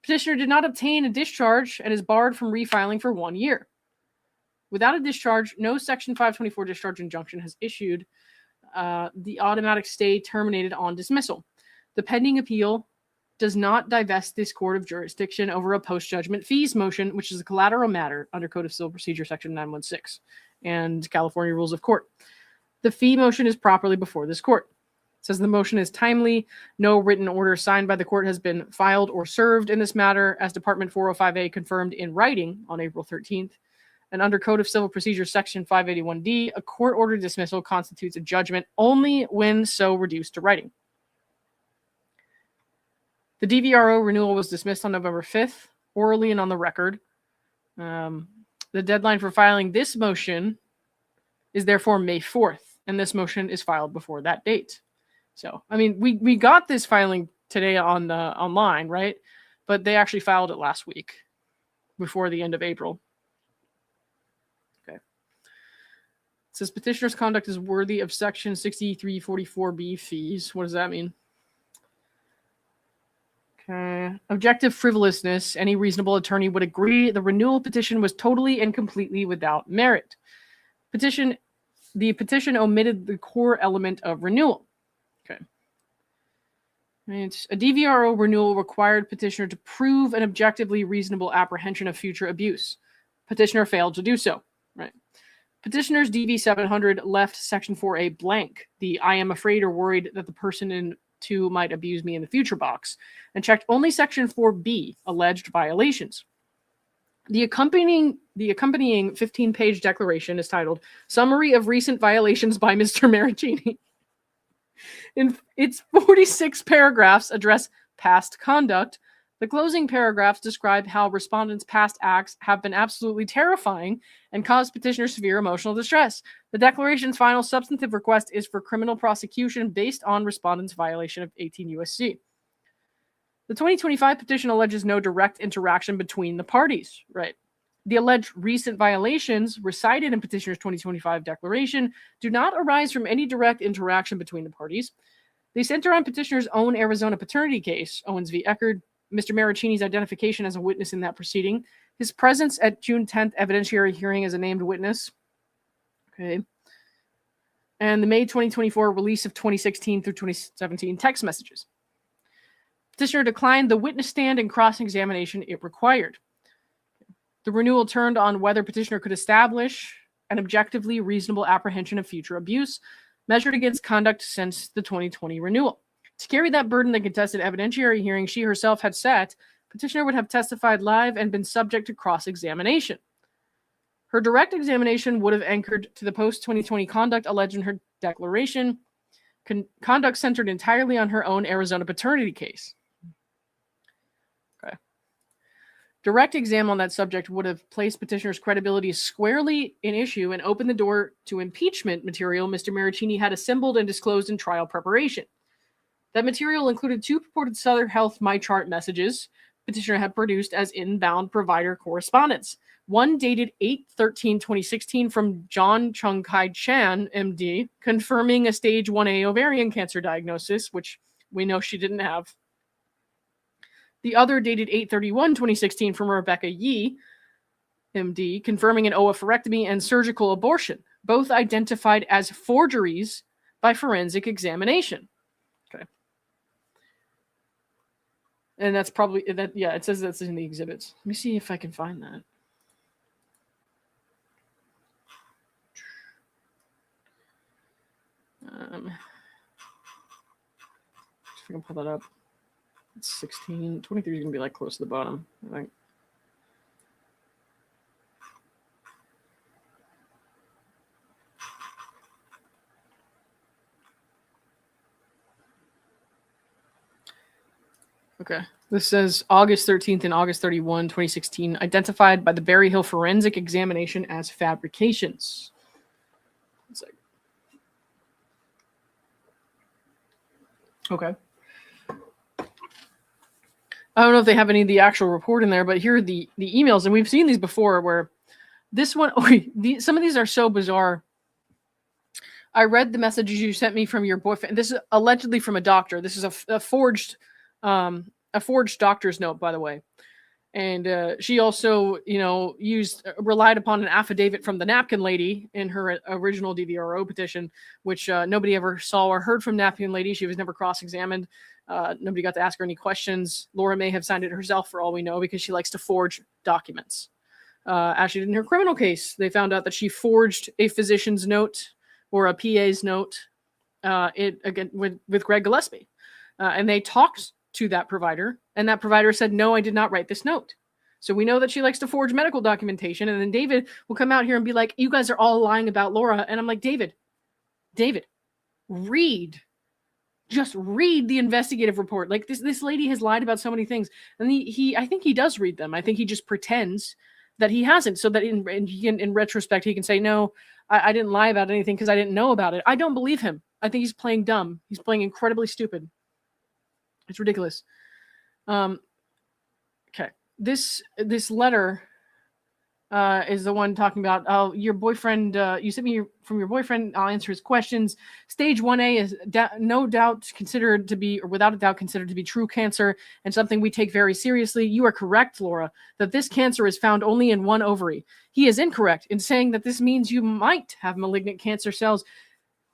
Petitioner did not obtain a discharge and is barred from refiling for 1 year. Without a discharge, no Section 524 discharge injunction has issued. The automatic stay terminated on dismissal. The pending appeal does not divest this court of jurisdiction over a post-judgment fees motion, which is a collateral matter under Code of Civil Procedure Section 916 and California Rules of Court. The fee motion is properly before this court. It says the motion is timely. No written order signed by the court has been filed or served in this matter, as Department 405A confirmed in writing on April 13th. And under Code of Civil Procedure Section 581D, a court-ordered dismissal constitutes a judgment only when so reduced to writing. The DVRO renewal was dismissed on November 5th, orally and on the record. The deadline for filing this motion is therefore May 4th, and this motion is filed before that date. So, I mean, we got this filing today on online, right? But they actually filed it last week before the end of April. Okay. It says petitioner's conduct is worthy of Section 6344B fees. What does that mean? Okay. Objective frivolousness. Any reasonable attorney would agree the renewal petition was totally and completely without merit. The petition omitted the core element of renewal. Okay. A DVRO renewal required petitioner to prove an objectively reasonable apprehension of future abuse. Petitioner failed to do so. Right. Petitioner's DV-700 left Section 4A blank, the I am afraid or worried that the person in 2 might abuse me in the future box, and checked only Section 4B, alleged violations. The accompanying 15-page declaration is titled Summary of Recent Violations by Mr. Marraccini. In its 46 paragraphs address past conduct. The closing paragraphs describe how respondents' past acts have been absolutely terrifying and caused petitioner severe emotional distress. The declaration's final substantive request is for criminal prosecution based on respondents' violation of 18 U.S.C. The 2025 petition alleges no direct interaction between the parties, right? The alleged recent violations recited in petitioner's 2025 declaration do not arise from any direct interaction between the parties. They center on petitioner's own Arizona paternity case, Owens v. Eckerd, Mr. Marraccini's identification as a witness in that proceeding, his presence at June 10th evidentiary hearing as a named witness, okay, and the May 2024 release of 2016 through 2017 text messages. Petitioner declined the witness stand and cross-examination it required. The renewal turned on whether petitioner could establish an objectively reasonable apprehension of future abuse measured against conduct since the 2020 renewal. To carry that burden, the contested evidentiary hearing she herself had set, petitioner would have testified live and been subject to cross-examination. Her direct examination would have anchored to the post-2020 conduct alleged in her declaration, conduct centered entirely on her own Arizona paternity case. Okay. Direct exam on that subject would have placed petitioner's credibility squarely in issue and opened the door to impeachment material Mr. Marraccini had assembled and disclosed in trial preparation. That material included 2 purported Southern Health MyChart messages petitioner had produced as inbound provider correspondence. One dated 8/13/2016 from John Chung Kai Chan, MD, confirming a stage 1A ovarian cancer diagnosis, which we know she didn't have. The other dated 8/31/2016 from Rebecca Yee, MD, confirming an oophorectomy and surgical abortion, both identified as forgeries by forensic examination. Okay. And that's probably that. Yeah, it says that's in the exhibits. Let me see if I can find that. I can pull that up. It's 16. 23 is going to be like close to the bottom, I think. Okay. This says August 13th and August 31, 2016, identified by the Berry Hill Forensic Examination as fabrications. Okay. I don't know if they have any of the actual report in there, but here are the emails, and we've seen these before where this one, some of these are so bizarre. I read the messages you sent me from your boyfriend. This is allegedly from a doctor. This is a forged doctor's note, by the way. And she also, relied upon an affidavit from the napkin lady in her original DVRO petition, which nobody ever saw or heard from napkin lady. She was never cross-examined. Nobody got to ask her any questions. Laura may have signed it herself for all we know because she likes to forge documents. As she did in her criminal case, they found out that she forged a physician's note or a PA's note with Greg Gillespie. And they talked to that provider, and that provider said, no, I did not write this note. So we know that she likes to forge medical documentation. And then David will come out here and be like, you guys are all lying about Laura. And I'm like, David, just read the investigative report. Like this lady has lied about so many things. And I think he does read them. I think he just pretends that he hasn't, so that in retrospect, he can say, no, I didn't lie about anything because I didn't know about it. I don't believe him. I think he's playing dumb. He's playing incredibly stupid. It's ridiculous. Okay. This letter is the one talking about, your boyfriend, you sent me from your boyfriend. I'll answer his questions. Stage 1A is no doubt considered to be, or without a doubt considered to be true cancer and something we take very seriously. You are correct, Laura, that this cancer is found only in one ovary. He is incorrect in saying that this means you might have malignant cancer cells.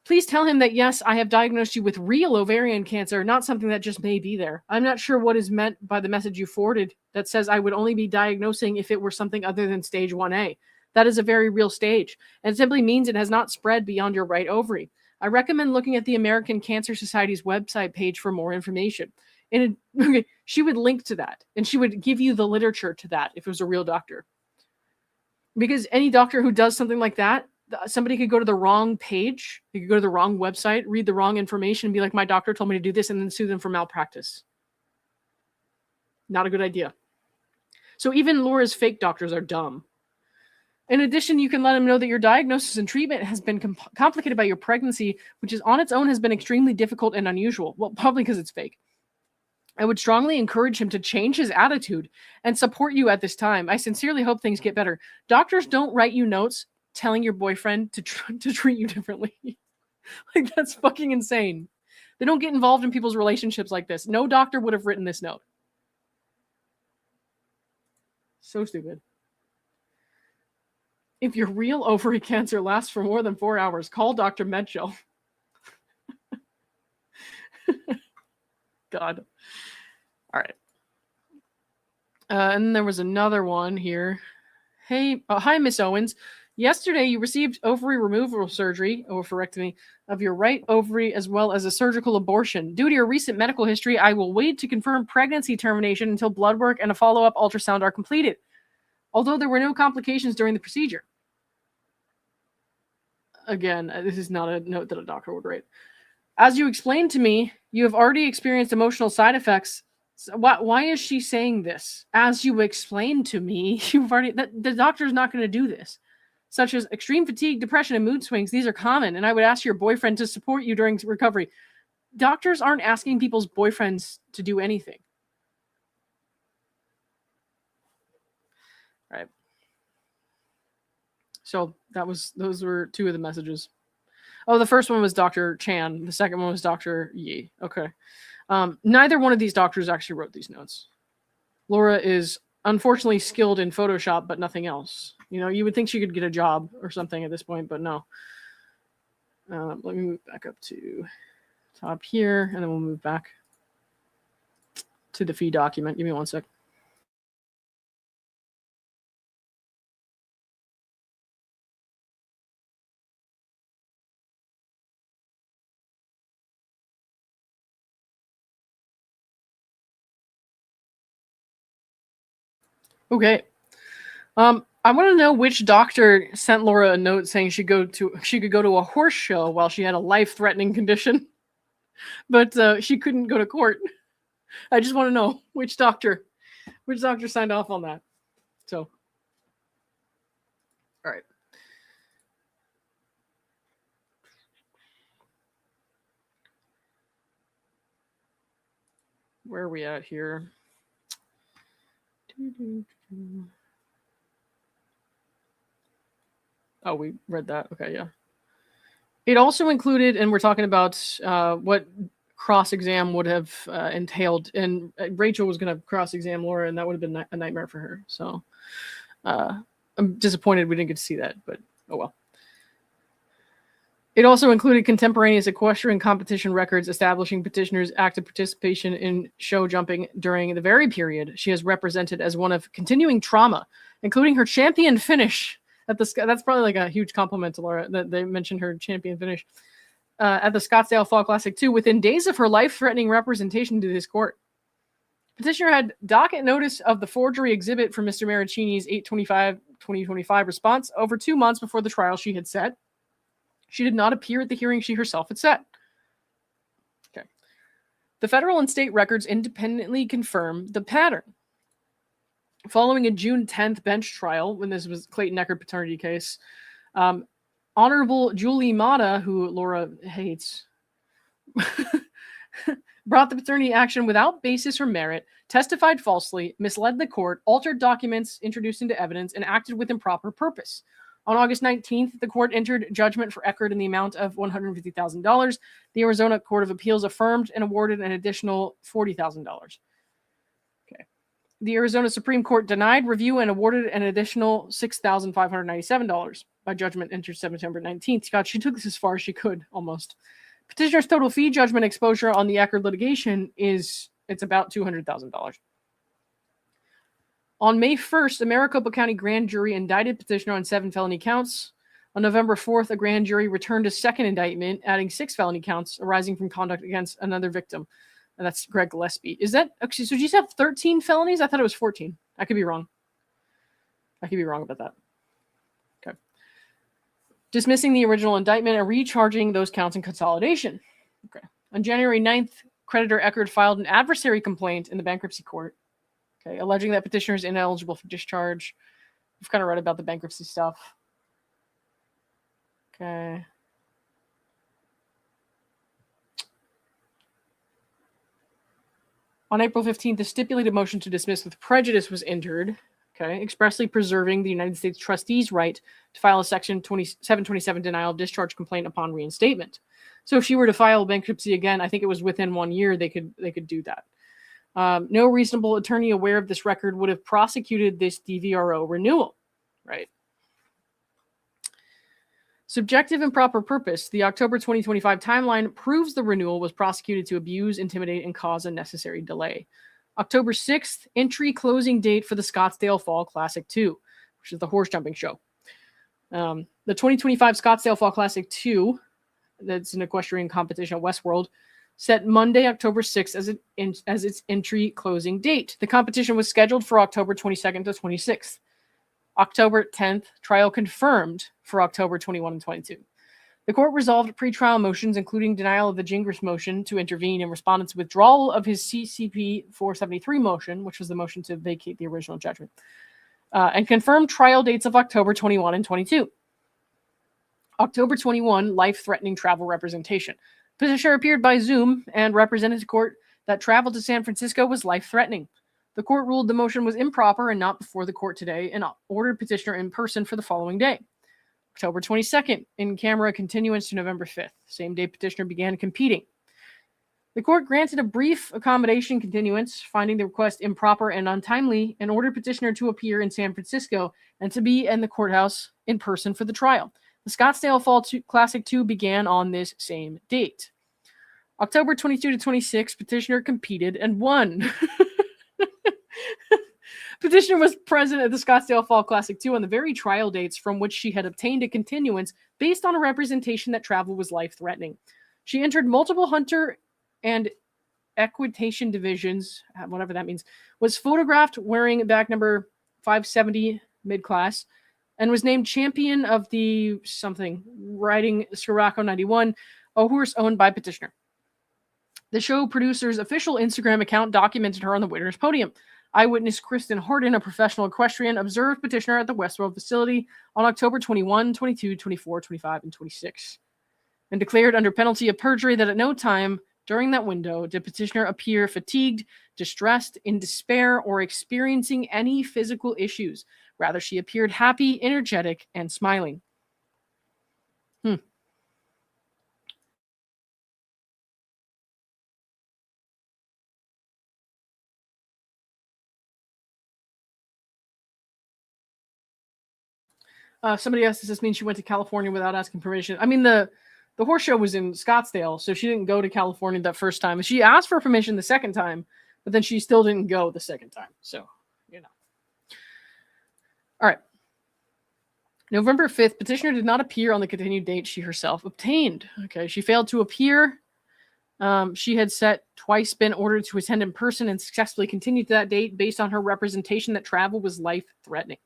Please tell him that, yes, I have diagnosed you with real ovarian cancer, not something that just may be there. I'm not sure what is meant by the message you forwarded that says I would only be diagnosing if it were something other than stage 1A. That is a very real stage, and simply means it has not spread beyond your right ovary. I recommend looking at the American Cancer Society's website page for more information. And she would link to that, and she would give you the literature to that if it was a real doctor. Because any doctor who does something like that, somebody could go to the wrong page, they could go to the wrong website, read the wrong information, and be like, my doctor told me to do this, and then sue them for malpractice. Not a good idea. So even Laura's fake doctors are dumb. In addition, you can let him know that your diagnosis and treatment has been complicated by your pregnancy, which is on its own has been extremely difficult and unusual. Well, probably because it's fake. I would strongly encourage him to change his attitude and support you at this time. I sincerely hope things get better. Doctors don't write you notes telling your boyfriend to treat you differently. Like, that's fucking insane. They don't get involved in people's relationships like this. No doctor would have written this note. So stupid. If your real ovary cancer lasts for more than 4 hours, call Dr. Medshell. God. All right. And there was another one here. Hey, hi, Miss Owens. Yesterday, you received ovary removal surgery, oophorectomy, of your right ovary as well as a surgical abortion. Due to your recent medical history, I will wait to confirm pregnancy termination until blood work and a follow-up ultrasound are completed, although there were no complications during the procedure. Again, this is not a note that a doctor would write. As you explained to me, you have already experienced emotional side effects. So why is she saying this? As you explained to me, the doctor's not going to do this. Such as extreme fatigue, depression, and mood swings. These are common, and I would ask your boyfriend to support you during recovery. Doctors aren't asking people's boyfriends to do anything. All right. So those were two of the messages. Oh, the first one was Dr. Chan. The second one was Dr. Yi. Okay. Neither one of these doctors actually wrote these notes. Laura is unfortunately skilled in Photoshop, but nothing else. You would think she could get a job or something at this point, but no. Let me move back up to top here, and then we'll move back to the fee document. Give me 1 sec. Okay. I want to know which doctor sent Laura a note saying she could go to a horse show while she had a life-threatening condition, but she couldn't go to court. I just want to know which doctor signed off on that. So, all right. Where are we at here? Oh, we read that. Okay, yeah. It also included, and we're talking about what cross-exam would have entailed, and Rachel was going to cross-exam Laura, and that would have been a nightmare for her. So I'm disappointed we didn't get to see that, but oh well. It also included contemporaneous equestrian competition records establishing petitioner's active participation in show jumping during the very period she has represented as one of continuing trauma, including her champion finish at the. That's probably like a huge compliment to Laura that they mentioned her champion finish at the Scottsdale Fall Classic 2 within days of her life-threatening representation to this court. Petitioner had docket notice of the forgery exhibit from Mr. Marraccini's 8/25/2025 response over 2 months before the trial she had set. She did not appear at the hearing she herself had set. Okay. The federal and state records independently confirm the pattern. Following a June 10th bench trial, when this was Clayton Eckert paternity case, Honorable Julie Mata, who Laura hates, brought the paternity action without basis or merit, testified falsely, misled the court, altered documents introduced into evidence, and acted with improper purpose. On August 19th, the court entered judgment for Eckert in the amount of $150,000. The Arizona Court of Appeals affirmed and awarded an additional $40,000. Okay. The Arizona Supreme Court denied review and awarded an additional $6,597 by judgment entered September 19th. God, she took this as far as she could, almost. Petitioner's total fee judgment exposure on the Eckert litigation it's about $200,000. On May 1st, a Maricopa County grand jury indicted petitioner on 7 felony counts. On November 4th, a grand jury returned a second indictment, adding 6 felony counts arising from conduct against another victim. And that's Greg Gillespie. Is that actually, so did you have 13 felonies? I thought it was 14. I could be wrong. About that. Okay. Dismissing the original indictment and recharging those counts in consolidation. Okay. On January 9th, creditor Eckert filed an adversary complaint in the bankruptcy court. Okay, alleging that petitioner is ineligible for discharge. We've kind of read about the bankruptcy stuff. Okay. On April 15th, the stipulated motion to dismiss with prejudice was entered, okay, expressly preserving the United States trustee's right to file a Section 727 denial of discharge complaint upon reinstatement. So if she were to file bankruptcy again, I think it was within 1 year they could do that. No reasonable attorney aware of this record would have prosecuted this DVRO renewal, right? Subjective and proper purpose. The October 2025 timeline proves the renewal was prosecuted to abuse, intimidate, and cause unnecessary delay. October 6th, entry closing date for the Scottsdale Fall Classic 2, which is the horse jumping show. The 2025 Scottsdale Fall Classic 2, that's an equestrian competition at Westworld, set Monday, October 6th as its entry closing date. The competition was scheduled for October 22nd to 26th. October 10th, trial confirmed for October 21 and 22. The court resolved pretrial motions, including denial of the Gingras motion to intervene and respondent's withdrawal of his CCP 473 motion, which was the motion to vacate the original judgment, and confirmed trial dates of October 21 and 22. October 21, life-threatening travel representation. Petitioner appeared by Zoom and represented to court that travel to San Francisco was life-threatening. The court ruled the motion was improper and not before the court today and ordered petitioner in person for the following day. October 22nd, in-camera continuance to November 5th, same day petitioner began competing. The court granted a brief accommodation continuance, finding the request improper and untimely, and ordered petitioner to appear in San Francisco and to be in the courthouse in person for the trial. The Scottsdale Fall Classic 2 began on this same date. October 22 to 26, petitioner competed and won. Petitioner was present at the Scottsdale Fall Classic 2 on the very trial dates from which she had obtained a continuance based on a representation that travel was life-threatening. She entered multiple hunter and equitation divisions, whatever that means, was photographed wearing back number 570 mid-class, and was named champion of the something riding Scirocco 91, a horse owned by petitioner. The show producer's official Instagram account documented her on the winner's podium. Eyewitness Kristen Harden, a professional equestrian, observed petitioner at the Westworld facility on October 21, 22, 24, 25, and 26, and declared under penalty of perjury that at no time during that window did petitioner appear fatigued, distressed, in despair, or experiencing any physical issues. Rather, she appeared happy, energetic, and smiling. Somebody asked, does this mean she went to California without asking permission? I mean, the horse show was in Scottsdale, so she didn't go to California that first time. She asked for permission the second time, but then she still didn't go the second time. So, you know. All right. November 5th, petitioner did not appear on the continued date she herself obtained. Okay, she failed to appear. She had twice been ordered to attend in person and successfully continued to that date based on her representation that travel was life-threatening.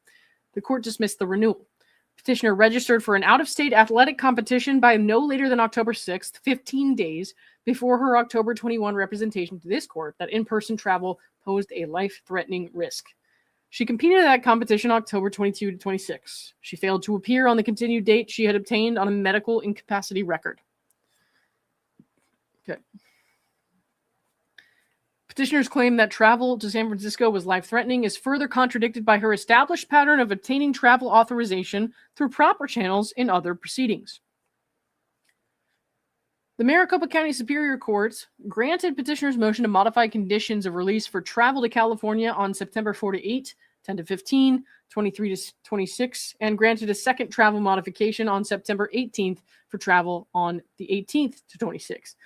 The court dismissed the renewal. Petitioner registered for an out-of-state athletic competition by no later than October 6th, 15 days before her October 21 representation to this court that in-person travel posed a life-threatening risk. She competed at that competition October 22 to 26. She failed to appear on the continued date she had obtained on a medical incapacity record. Okay. Petitioner's claim that travel to San Francisco was life-threatening is further contradicted by her established pattern of obtaining travel authorization through proper channels in other proceedings. The Maricopa County Superior Court granted petitioner's motion to modify conditions of release for travel to California on September 4 to 8, 10 to 15, 23 to 26, and granted a second travel modification on September 18th for travel on the 18th to 26.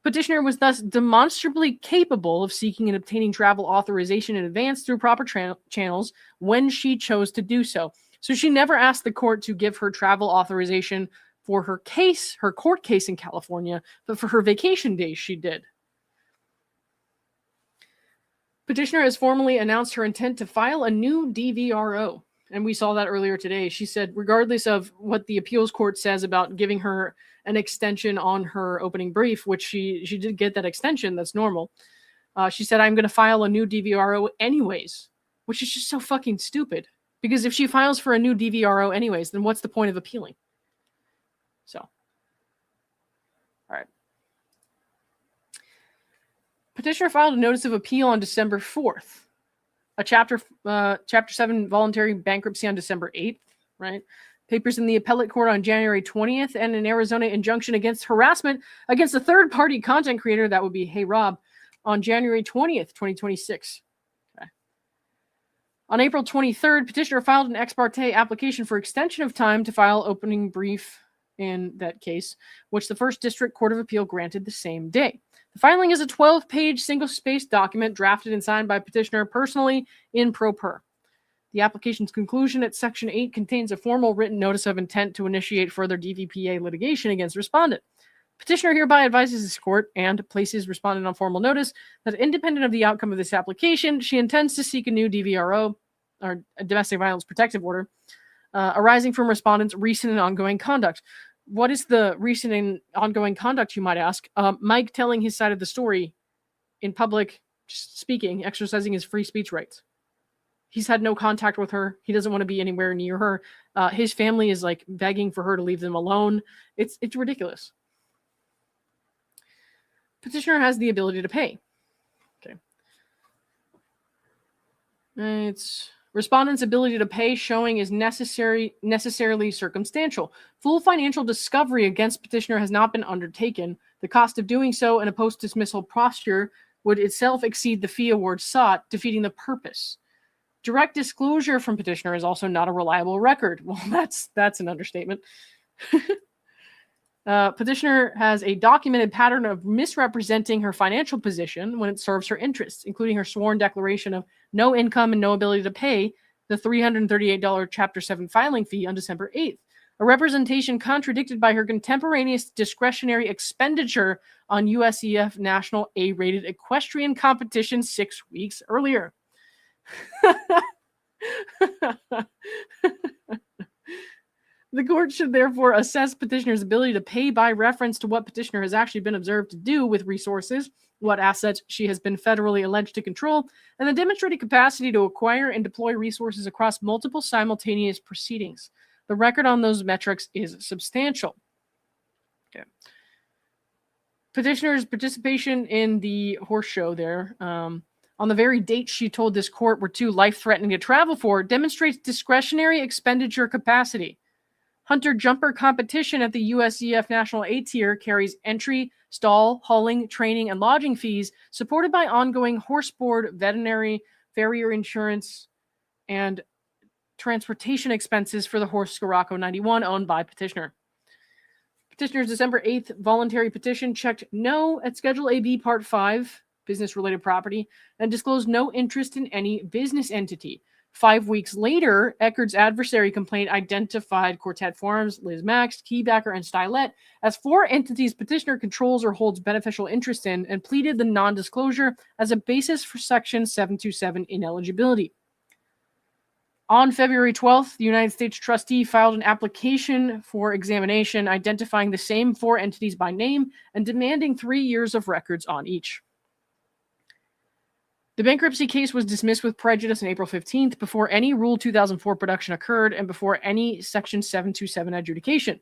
Petitioner was thus demonstrably capable of seeking and obtaining travel authorization in advance through proper channels when she chose to do so. So she never asked the court to give her travel authorization for her court case in California, but for her vacation days she did. Petitioner has formally announced her intent to file a new DVRO, and we saw that earlier today. She said, regardless of what the appeals court says about giving her an extension on her opening brief, which she did get that extension, that's normal. She said, I'm going to file a new DVRO anyways, which is just so fucking stupid. Because if she files for a new DVRO anyways, then what's the point of appealing? So, all right. Petitioner filed a notice of appeal on December 4th. A Chapter 7 voluntary bankruptcy on December 8th, right? Papers in the appellate court on January 20th, and an Arizona injunction against harassment against a third-party content creator, that would be Hey Rob, on January 20th, 2026. Okay. On April 23rd, petitioner filed an ex parte application for extension of time to file opening brief in that case, which the First District Court of Appeal granted the same day. The filing is a 12-page single-spaced document drafted and signed by petitioner personally in pro per. The application's conclusion at Section 8 contains a formal written notice of intent to initiate further DVPA litigation against respondent. Petitioner hereby advises this court and places respondent on formal notice that independent of the outcome of this application, she intends to seek a new DVRO, or a domestic violence protective order, arising from respondent's recent and ongoing conduct. What is the recent and ongoing conduct, you might ask? Mike telling his side of the story in public, just speaking, exercising his free speech rights. He's had no contact with her. He doesn't want to be anywhere near her. His family is like begging for her to leave them alone. It's ridiculous. Petitioner has the ability to pay. Okay. It's respondent's ability to pay showing is necessarily circumstantial. Full financial discovery against petitioner has not been undertaken. The cost of doing so in a post-dismissal posture would itself exceed the fee award sought, defeating the purpose. Direct disclosure from petitioner is also not a reliable record. Well, that's an understatement. Petitioner has a documented pattern of misrepresenting her financial position when it serves her interests, including her sworn declaration of no income and no ability to pay the $338 Chapter 7 filing fee on December 8th, a representation contradicted by her contemporaneous discretionary expenditure on USEF National A-rated equestrian competition 6 weeks earlier. The court should therefore assess petitioner's ability to pay by reference to what petitioner has actually been observed to do with resources, what assets she has been federally alleged to control, and the demonstrated capacity to acquire and deploy resources across multiple simultaneous proceedings. The record on those metrics is substantial. Okay. Petitioner's participation in the horse show there, on the very date she told this court were too life-threatening to travel for, demonstrates discretionary expenditure capacity. Hunter jumper competition at the USEF National A tier carries entry, stall, hauling, training, and lodging fees, supported by ongoing horse board, veterinary, farrier insurance, and transportation expenses for the horse Scirocco 91 owned by petitioner. Petitioner's December 8th voluntary petition checked no at Schedule AB Part 5, business-related property, and disclosed no interest in any business entity. 5 weeks later, Eckerd's adversary complaint identified Quartet Farms, Liz Max, Keybacker, and Stylet as 4 entities petitioner controls or holds beneficial interest in, and pleaded the non-disclosure as a basis for Section 727 ineligibility. On February 12th, the United States trustee filed an application for examination identifying the same 4 entities by name and demanding 3 years of records on each. The bankruptcy case was dismissed with prejudice on April 15th before any Rule 2004 production occurred and before any Section 727 adjudication.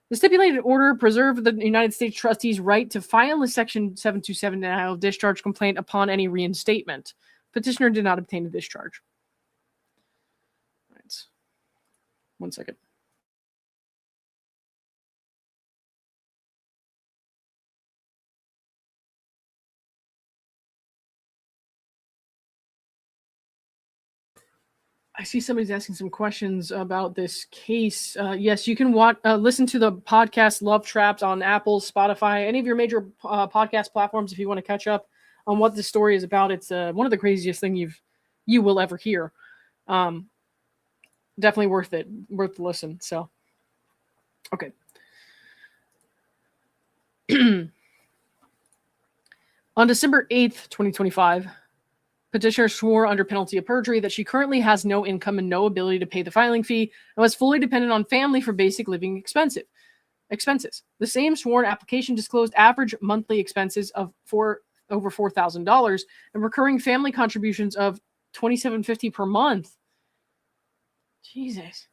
The stipulated order preserved the United States trustee's right to file a Section 727 denial of discharge complaint upon any reinstatement. Petitioner did not obtain a discharge. All right. 1 second. I see somebody's asking some questions about this case. Yes, you can listen to the podcast Love Trapped on Apple, Spotify, any of your major podcast platforms if you want to catch up on what this story is about. It's one of the craziest things you will ever hear. Definitely worth the listen. So, okay. On December 8th, 2025, petitioner swore under penalty of perjury that she currently has no income and no ability to pay the filing fee and was fully dependent on family for basic living expenses. The same sworn application disclosed average monthly expenses of over $4,000 and recurring family contributions of $2,750 per month. Jesus.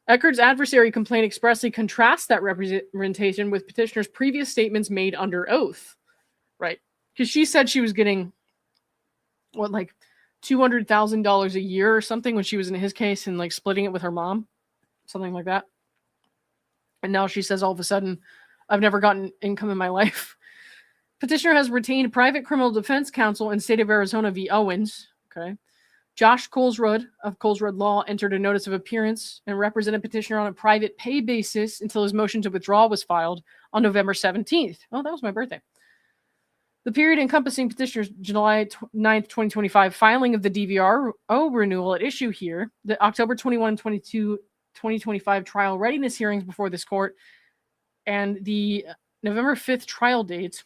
Eckerd's adversary complaint expressly contrasts that representation with petitioner's previous statements made under oath. Right. Because she said she was getting like $200,000 a year or something when she was in his case and like splitting it with her mom, something like that. And now she says all of a sudden, I've never gotten income in my life. Petitioner has retained private criminal defense counsel in state of Arizona v. Owens. Okay. Josh Colesrud of Colesrud Law entered a notice of appearance and represented petitioner on a private pay basis until his motion to withdraw was filed on November 17th. Oh, that was my birthday. The period encompassing petitioner's July 9th, 2025 filing of the DVRO renewal at issue here, the October 21, 2025 trial readiness hearings before this court, and the November 5th trial date.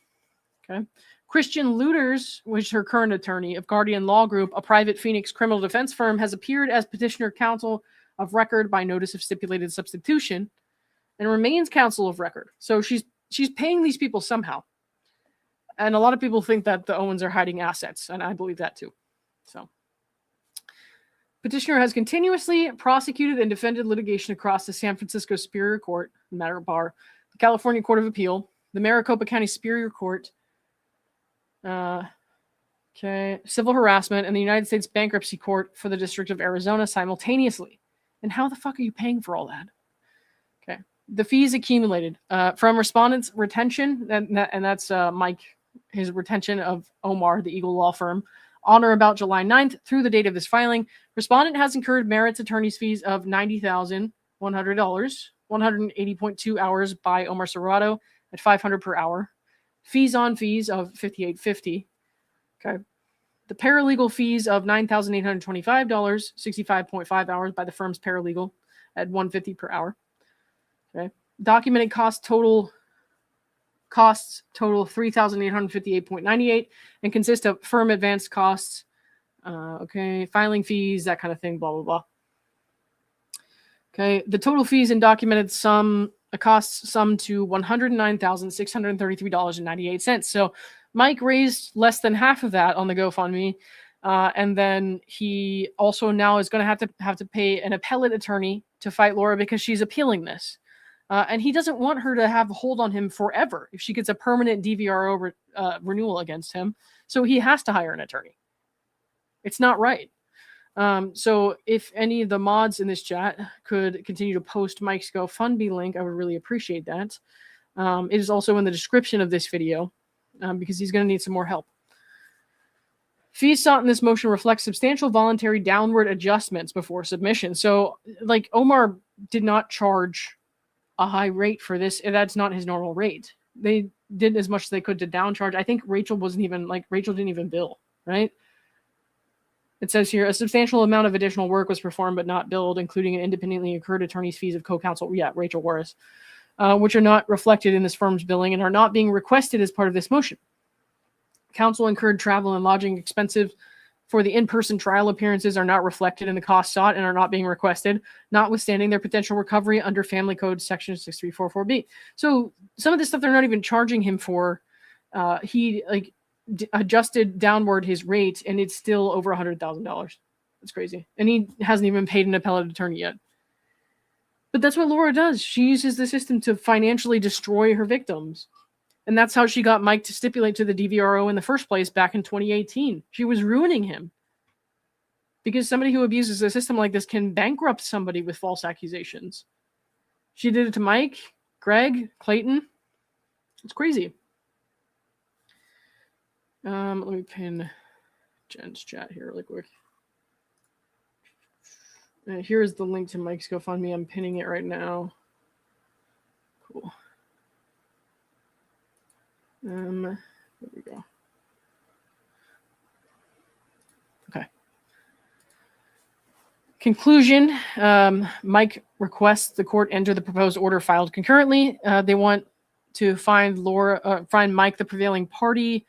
Okay. Christian Luters, which is her current attorney of Guardian Law Group, a private Phoenix criminal defense firm, has appeared as petitioner counsel of record by notice of stipulated substitution and remains counsel of record. So she's paying these people somehow. And a lot of people think that the Owens are hiding assets, and I believe that too. So, petitioner has continuously prosecuted and defended litigation across the San Francisco Superior Court, the matter of bar, the California Court of Appeal, the Maricopa County Superior Court, civil harassment, and the United States Bankruptcy Court for the District of Arizona simultaneously. And how the fuck are you paying for all that? Okay. The fees accumulated from respondents' retention, and that's Mike. His retention of Omar, the Eagle Law Firm, on or about July 9th through the date of this filing. Respondent has incurred merits attorney's fees of $90,100, 180.2 hours by Omar Serrato at $500 per hour. Fees on fees of $58.50. Okay. The paralegal fees of $9,825, 65.5 hours by the firm's paralegal at $150 per hour. Okay. Documented costs total $3,858.98 and consist of firm advanced costs Okay, filing fees, that kind of thing, blah, blah, blah. Okay, the total fees and documented costs sum to $109,633.98. So Mike raised less than half of that on the GoFundMe. And then he also now is going to have to pay an appellate attorney to fight Laura because she's appealing this. And he doesn't want her to have a hold on him forever if she gets a permanent DVRO renewal against him. So he has to hire an attorney. It's not right. So if any of the mods in this chat could continue to post Mike's GoFundMe link, I would really appreciate that. It is also in the description of this video because he's going to need some more help. Fees sought in this motion reflect substantial voluntary downward adjustments before submission. So, like, Omar did not charge a high rate for this. That's not his normal rate. They did as much as they could to downcharge. I think Rachel didn't even bill, right? It says here, a substantial amount of additional work was performed but not billed, including an independently incurred attorney's fees of co-counsel, Rachel Warris, which are not reflected in this firm's billing and are not being requested as part of this motion. Counsel incurred travel and lodging expenses for the in-person trial appearances are not reflected in the costs sought and are not being requested, notwithstanding their potential recovery under Family Code Section 6344B. So some of this stuff they're not even charging him for. He adjusted downward his rate, and it's still over $100,000. That's crazy. And he hasn't even paid an appellate attorney yet. But that's what Laura does. She uses the system to financially destroy her victims. And that's how she got Mike to stipulate to the DVRO in the first place back in 2018. She was ruining him. Because somebody who abuses a system like this can bankrupt somebody with false accusations. She did it to Mike, Greg, Clayton. It's crazy. Let me pin Jen's chat here really quick. Here's the link to Mike's GoFundMe. I'm pinning it right now. Cool. There we go. Okay. Conclusion. Mike requests the court enter the proposed order filed concurrently. They want to find Mike the prevailing party.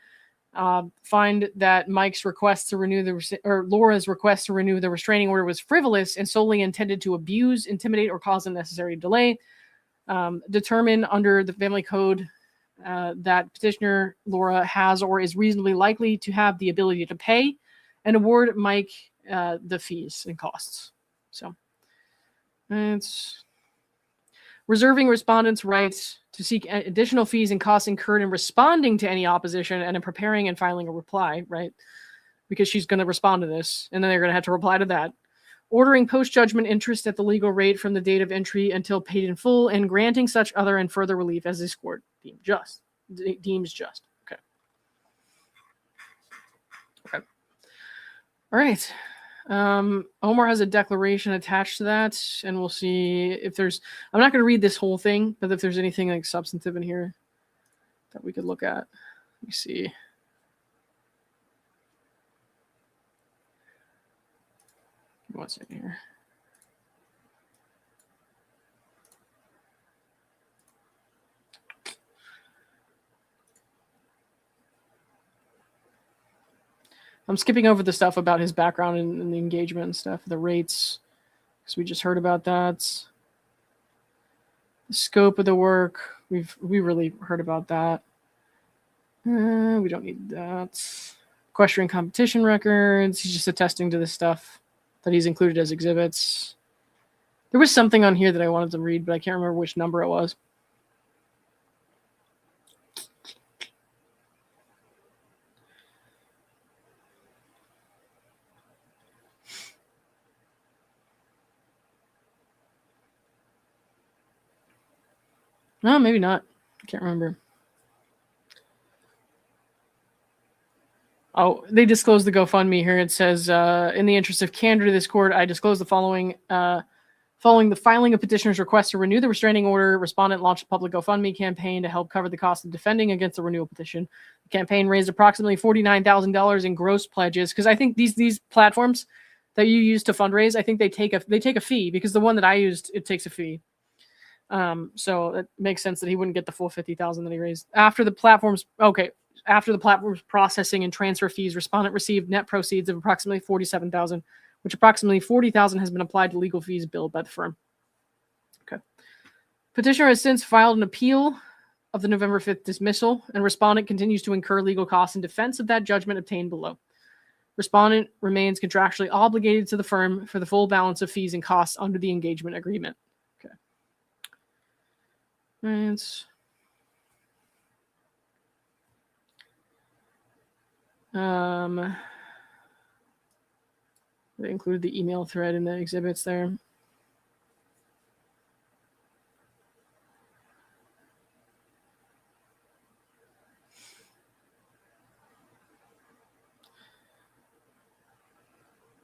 Find that Mike's request to renew Laura's request to renew the restraining order was frivolous and solely intended to abuse, intimidate, or cause unnecessary delay. Determine under the Family Code that petitioner Laura has or is reasonably likely to have the ability to pay, and award Mike the fees and costs. So it's reserving respondents' rights to seek additional fees and costs incurred in responding to any opposition and in preparing and filing a reply, right? Because she's going to respond to this, and then they're going to have to reply to that. Ordering post-judgment interest at the legal rate from the date of entry until paid in full, and granting such other and further relief as this court deems just. Okay. Okay. All right. Omar has a declaration attached to that, and we'll see if there's... I'm not going to read this whole thing, but if there's anything like substantive in here that we could look at. Let me see. Give me 1 second here. I'm skipping over the stuff about his background and the engagement and stuff, the rates, because we just heard about that. The scope of the work, we really heard about that. We don't need that. Equestrian competition records, he's just attesting to this stuff that he's included as exhibits. There was something on here that I wanted to read, but I can't remember which number it was. No, maybe not. I can't remember. Oh, they disclosed the GoFundMe here. It says, in the interest of candor to this court, I disclose the following. Following the filing of petitioner's request to renew the restraining order, respondent launched a public GoFundMe campaign to help cover the cost of defending against the renewal petition. The campaign raised approximately $49,000 in gross pledges, because I think these platforms that you use to fundraise, I think they take a fee, because the one that I used, it takes a fee. So it makes sense that he wouldn't get the full $50,000 that he raised after the platforms. Okay, after the platform's processing and transfer fees, respondent received net proceeds of approximately $47,000, which approximately $40,000 has been applied to legal fees billed by the firm. Okay. Petitioner has since filed an appeal of the November 5th dismissal, and respondent continues to incur legal costs in defense of that judgment obtained below. Respondent remains contractually obligated to the firm for the full balance of fees and costs under the engagement agreement. Okay. Right. They included the email thread in the exhibits there.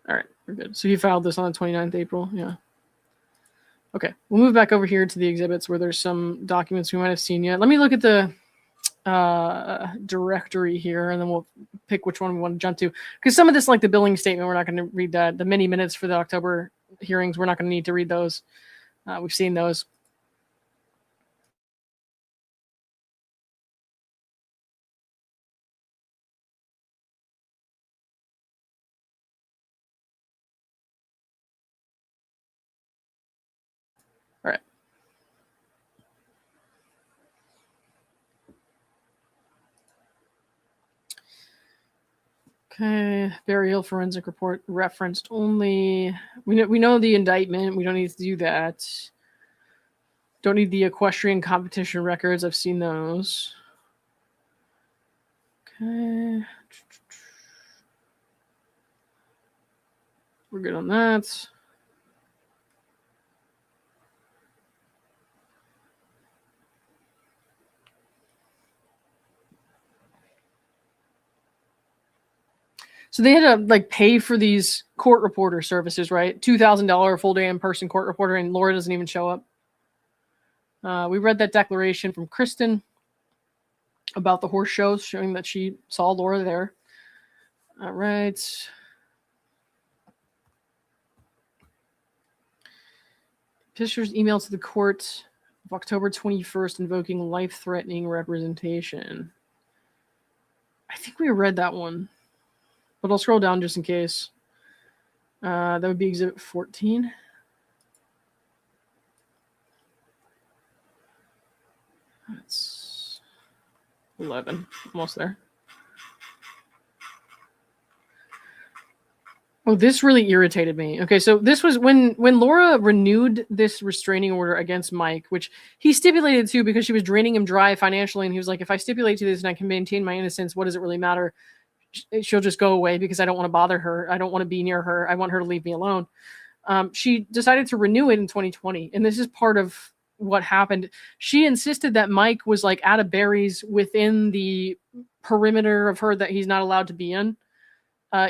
All right, we're good. So he filed this on the 29th April. Yeah. Okay, we'll move back over here to the exhibits where there's some documents we might have seen yet. Let me look at the directory here, and then we'll pick which one we want to jump to. Because some of this, like the billing statement, we're not going to read that. The mini minutes for the October hearings, we're not going to need to read those. We've seen those. All right. Okay, burial forensic report referenced only. We know the indictment. We don't need to do that. Don't need the equestrian competition records. I've seen those. Okay. We're good on that. So they had to like pay for these court reporter services, right? $2,000 full day in person court reporter, and Laura doesn't even show up. We read that declaration from Kristen about the horse shows, showing that she saw Laura there. All right. Fisher's email to the court of October 21st invoking life-threatening representation. I think we read that one, but I'll scroll down just in case. That would be Exhibit 14. That's 11, almost there. Oh, this really irritated me. Okay, so this was when Laura renewed this restraining order against Mike, which he stipulated to because she was draining him dry financially, and he was like, if I stipulate to this and I can maintain my innocence, what does it really matter? She'll just go away because I don't want to bother her. I don't want to be near her. I want her to leave me alone. She decided to renew it in 2020, and this is part of what happened. She insisted that Mike was like at a Barry's within the perimeter of her that he's not allowed to be in.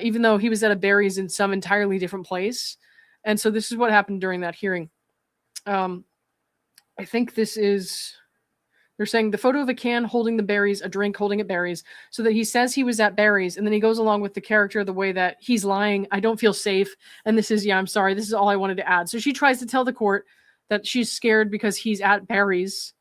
Even though he was at a Barry's in some entirely different place. And so this is what happened during that hearing. I think this is, they're saying the photo of a can holding the berries, a drink holding at Barry's, so that he says he was at Barry's, and then he goes along with the character the way that he's lying, I don't feel safe, and this is, yeah, I'm sorry, this is all I wanted to add. So she tries to tell the court that she's scared because he's at Barry's,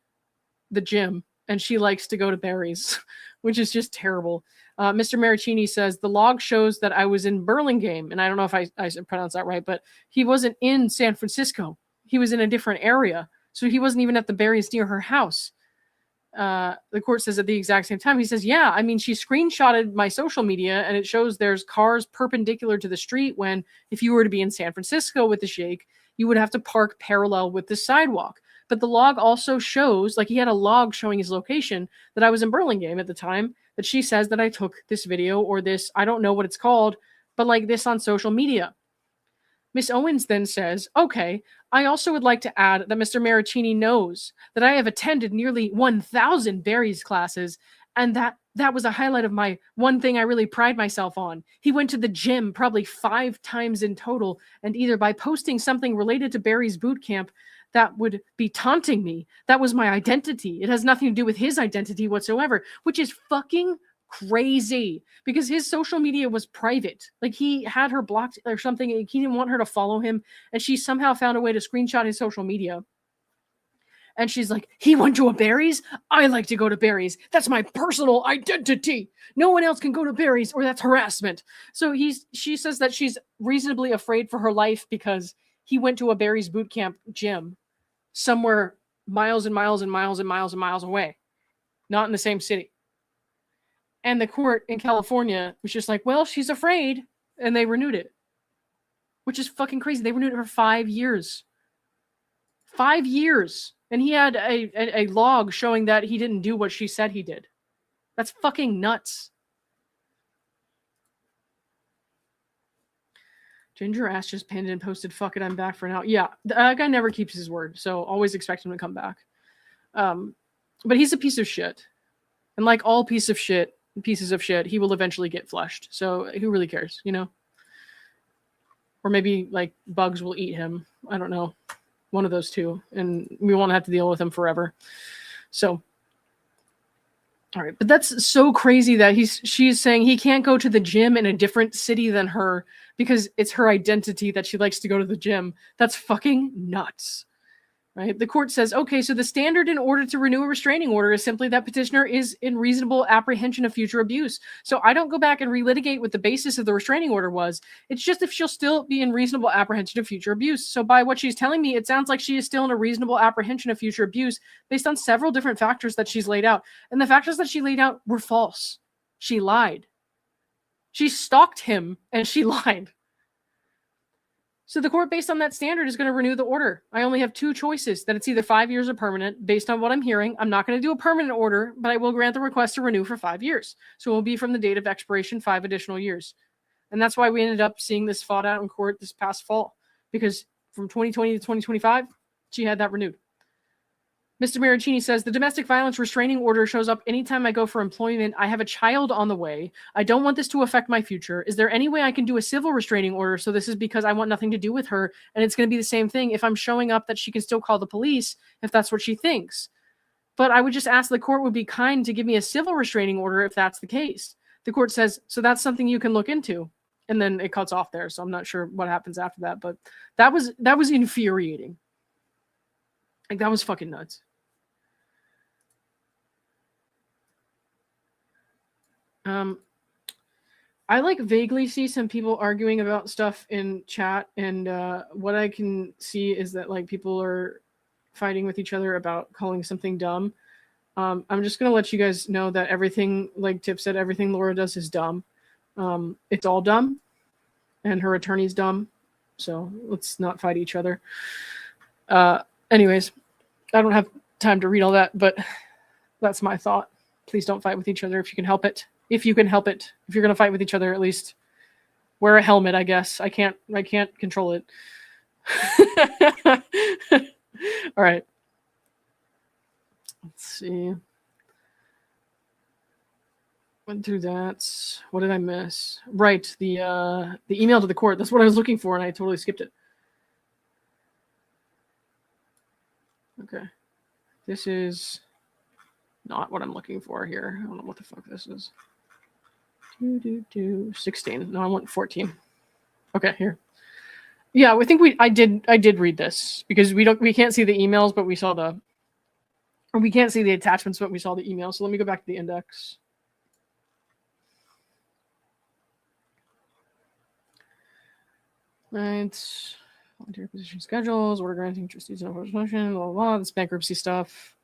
the gym, and she likes to go to Barry's, which is just terrible. Mr. Marraccini says, the log shows that I was in Burlingame, and I don't know if I pronounced that right, but he wasn't in San Francisco. He was in a different area. So he wasn't even at the Barry's near her house. The court says at the exact same time, he says, yeah, I mean, she screenshotted my social media, and it shows there's cars perpendicular to the street when if you were to be in San Francisco with the sheikh, you would have to park parallel with the sidewalk. But the log also shows, like he had a log showing his location, that I was in Burlingame at the time, that she says that I took this video or this, I don't know what it's called, but like this on social media. Miss Owens then says, okay, I also would like to add that Mr. Marraccini knows that I have attended nearly 1,000 Barry's classes, and that was a highlight of my one thing I really pride myself on. He went to the gym probably 5 times in total, and either by posting something related to Barry's boot camp that would be taunting me. That was my identity. It has nothing to do with his identity whatsoever, which is fucking crazy because his social media was private. Like he had her blocked or something. He didn't want her to follow him, and she somehow found a way to screenshot his social media And she's like, he went to a Barry's? I like to go to Barry's. That's my personal identity. No one else can go to Barry's or that's harassment. So she says that she's reasonably afraid for her life because he went to a Barry's boot camp gym somewhere miles and miles and miles and miles and miles away, not in the same city. And the court in California was just like, well, she's afraid. And they renewed it, which is fucking crazy. They renewed it for 5 years. 5 years. And he had a log showing that he didn't do what she said he did. That's fucking nuts. Ginger Ass just pinned and posted, fuck it, I'm back for now. Yeah, that guy never keeps his word, so always expect him to come back. But he's a piece of shit. And like all pieces of shit, he will eventually get flushed. So who really cares, you know? Or maybe like bugs will eat him. I don't know. One of those two. And we won't have to deal with him forever. So, all right. But that's so crazy that she's saying he can't go to the gym in a different city than her because it's her identity that she likes to go to the gym. That's fucking nuts. Right? The court says, okay, so the standard in order to renew a restraining order is simply that petitioner is in reasonable apprehension of future abuse. So I don't go back and relitigate what the basis of the restraining order was. It's just if she'll still be in reasonable apprehension of future abuse. So by what she's telling me, it sounds like she is still in a reasonable apprehension of future abuse based on several different factors that she's laid out. And the factors that she laid out were false. She lied. She stalked him and she lied. So the court, based on that standard, is going to renew the order. I only have two choices, that it's either 5 years or permanent. Based on what I'm hearing, I'm not going to do a permanent order, but I will grant the request to renew for 5 years. So it will be from the date of expiration, 5 additional years. And that's why we ended up seeing this fought out in court this past fall, because from 2020 to 2025, she had that renewed. Mr. Marraccini says, the domestic violence restraining order shows up anytime I go for employment. I have a child on the way. I don't want this to affect my future. Is there any way I can do a civil restraining order? So this is because I want nothing to do with her. And it's going to be the same thing if I'm showing up that she can still call the police if that's what she thinks. But I would just ask the court would be kind to give me a civil restraining order if that's the case. The court says, so that's something you can look into. And then it cuts off there. So I'm not sure what happens after that. But that was infuriating. Like, that was fucking nuts. I like vaguely see some people arguing about stuff in chat, and what I can see is that like people are fighting with each other about calling something dumb. I'm just gonna let you guys know that everything, like Tip said, everything Laura does is dumb. It's all dumb, and her attorney's dumb. So let's not fight each other. Anyways, I don't have time to read all that, but that's my thought. Please don't fight with each other if you can help it. If you can help it. If you're going to fight with each other, at least wear a helmet, I guess. I can't control it. All right. Let's see. Went through that. What did I miss? Right, the email to the court. That's what I was looking for, and I totally skipped it. Okay. This is not what I'm looking for here. I don't know what the fuck this is. 16. No, I want 14. Okay, here. Yeah, I think I did read this because we can't see the emails, but we saw we can't see the attachments, but we saw the emails. So let me go back to the index. Right. Volunteer position schedules, order granting trustees and motion, blah, blah, blah. This bankruptcy stuff.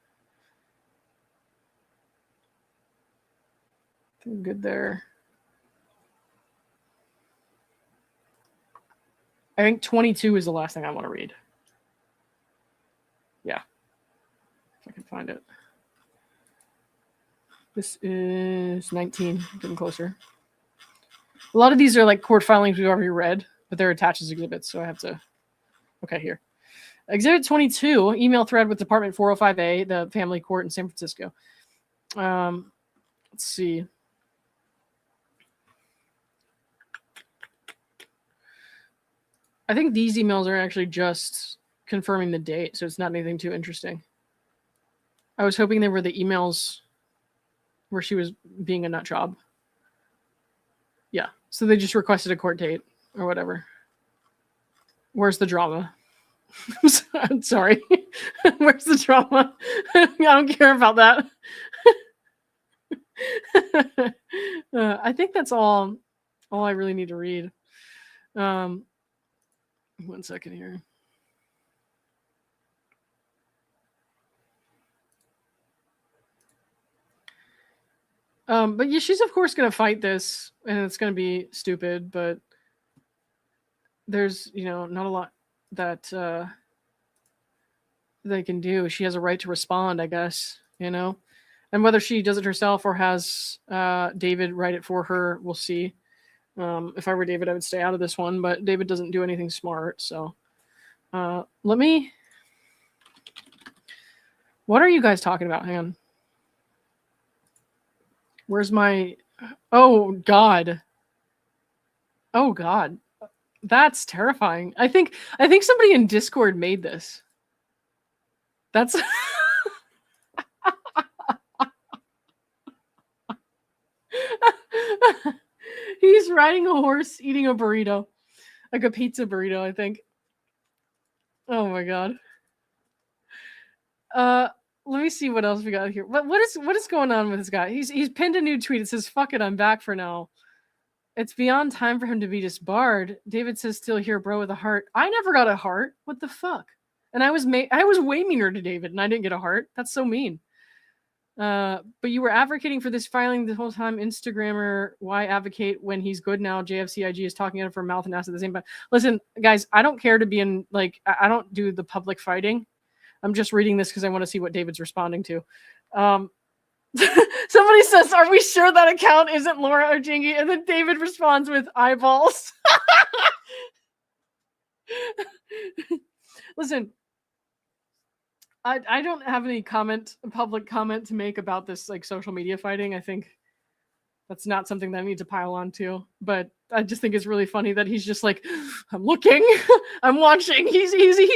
Good there. I think 22 is the last thing I want to read. Yeah. If I can find it. This is 19. Getting closer. A lot of these are like court filings we've already read, but they're attached as exhibits, so I have to... Okay, here. Exhibit 22, email thread with Department 405A, the family court in San Francisco. Let's see. I think these emails are actually just confirming the date, so it's not anything too interesting. I was hoping they were the emails where she was being a nut job. Yeah, so they just requested a court date or whatever. Where's the drama? I'm sorry. Where's the drama? I don't care about that. I think that's all I really need to read. 1 second here. But yeah, she's of course going to fight this, and it's going to be stupid, but there's, not a lot that they can do. She has a right to respond, I guess, and whether she does it herself or has David write it for her, we'll see. If I were David, I would stay out of this one, but David doesn't do anything smart. So what are you guys talking about? Hang on. Where's my, oh God. That's terrifying. I think somebody in Discord made this. That's he's riding a horse eating a burrito. Like a pizza burrito, I think. Oh my God. Let me see what else we got here. What is going on with this guy? He's pinned a new tweet. It says, "Fuck it, I'm back for now. It's beyond time for him to be disbarred." David says, "Still here, bro, with a heart." I never got a heart. What the fuck? And I was way meaner to David, and I didn't get a heart. That's so mean. But you were advocating for this filing the whole time. Instagrammer, why advocate when he's good now? JFCIG is talking out of her mouth and ass at the same time. Listen, guys, I don't care to be in, like, I don't do the public fighting. I'm just reading this because I want to see what David's responding to. Somebody says, "Are we sure that account isn't Laura or Jingy?" And then David responds with eyeballs. Listen, I don't have any public comment to make about this, like, social media fighting. I think that's not something that I need to pile on to, but I just think it's really funny that he's just like, "I'm looking, I'm watching. He's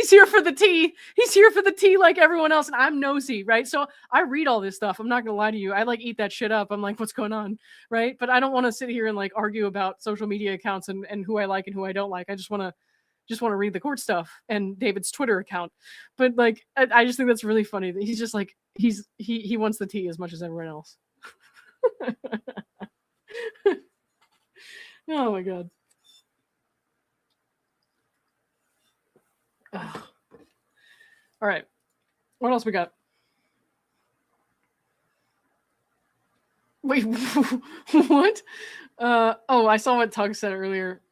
here for the tea. He's here for the tea like everyone else, and I'm nosy, right?" So I read all this stuff. I'm not gonna lie to you. I like eat that shit up. I'm like, what's going on, right? But I don't want to sit here and like argue about social media accounts and who I like and who I don't like. I just want to read the court stuff and David's Twitter account. But like, I just think that's really funny that he's just like, he wants the tea as much as everyone else. Oh my God. Ugh. All right. What else we got? Wait, what? I saw what Tug said earlier.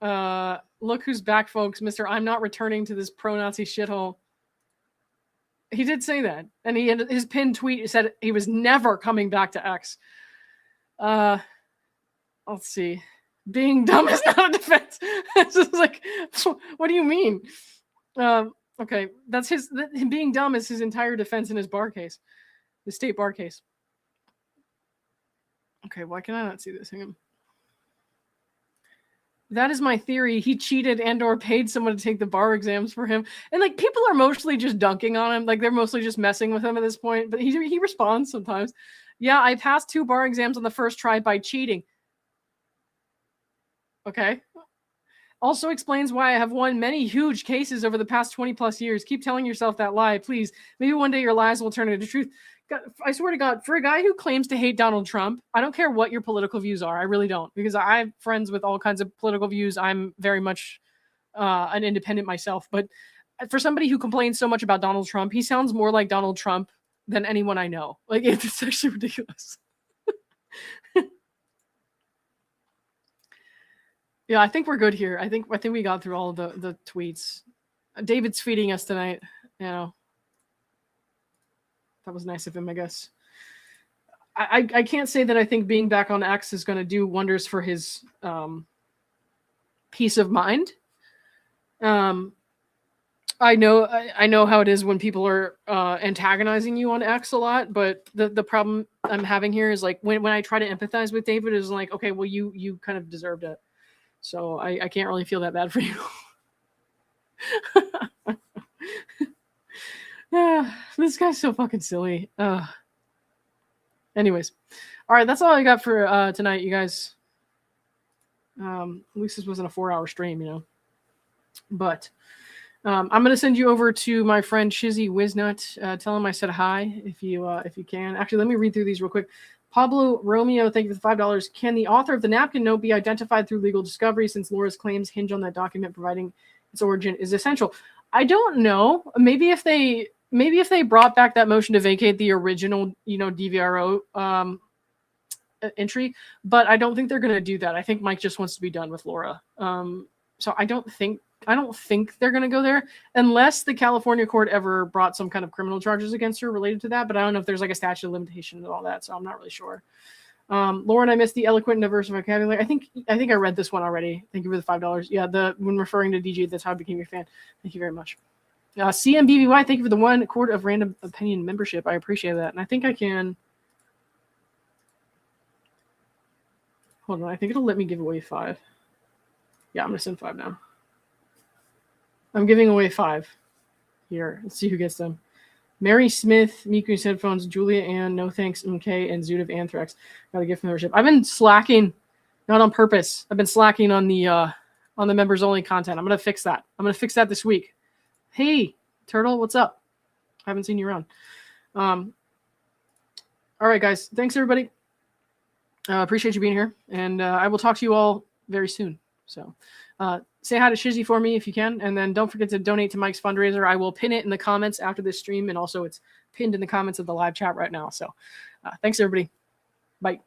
Look who's back, folks. Mr. I'm not returning to this pro-Nazi shithole. He did say that. And his pinned tweet said he was never coming back to X. Let's see. Being dumb is not a defense. It's just like, what do you mean? Okay, that's him being dumb is his entire defense in his bar case, the state bar case. Okay, why can I not see this? Hang on. That is my theory. He cheated and/or paid someone to take the bar exams for him, and like people are mostly just dunking on him. Like they're mostly just messing with him at this point. But he responds sometimes. Yeah, I passed 2 bar exams on the first try by cheating. Okay. Also explains why I have won many huge cases over the past 20 plus years. Keep telling yourself that lie, please. Maybe one day your lies will turn into truth. God, I swear to God, for a guy who claims to hate Donald Trump, I don't care what your political views are. I really don't, because I have friends with all kinds of political views. I'm very much an independent myself. But for somebody who complains so much about Donald Trump, he sounds more like Donald Trump than anyone I know. Like, it's actually ridiculous. Yeah, I think we're good here. I think we got through all of the tweets. David's feeding us tonight. That was nice of him, I guess. I can't say that I think being back on X is going to do wonders for his peace of mind. I know how it is when people are antagonizing you on X a lot, but the problem I'm having here is like when I try to empathize with David, is like, okay, well you kind of deserved it. So I can't really feel that bad for you. This guy's so fucking silly. Anyways. All right, that's all I got for tonight, you guys. At least this wasn't a 4-hour stream, But I'm going to send you over to my friend Shizzy Wiznut. Tell him I said hi if you can. Actually, let me read through these real quick. Pablo Romeo, thank you for the $5. Can the author of the napkin note be identified through legal discovery since Laura's claims hinge on that document providing its origin is essential? I don't know. Maybe if they brought back that motion to vacate the original, DVRO entry, but I don't think they're going to do that. I think Mike just wants to be done with Laura. So I don't think they're going to go there unless the California court ever brought some kind of criminal charges against her related to that. But I don't know if there's like a statute of limitation and all that. So I'm not really sure. Lauren, I missed the eloquent and diverse vocabulary. I think I read this one already. Thank you for the $5. Yeah, when referring to DJ, that's how I became your fan. Thank you very much. CMBBY, thank you for the $1 Court of Random Opinion membership. I appreciate that. And I think I can. Hold on. I think it'll let me give away 5. Yeah, I'm going to send 5 now. I'm giving away 5 here. Let's see who gets them. Mary Smith, Miku's headphones, Julia Ann, No Thanks, MK, and Zoot of Anthrax. Got a gift membership. I've been slacking, not on purpose. I've been slacking on the members only content. I'm going to fix that. I'm going to fix that this week. Hey, Turtle, what's up? I haven't seen you around. All right, guys. Thanks, everybody. Appreciate you being here. And I will talk to you all very soon. So say hi to Shizzy for me if you can. And then don't forget to donate to Mike's fundraiser. I will pin it in the comments after this stream. And also it's pinned in the comments of the live chat right now. So thanks, everybody. Bye.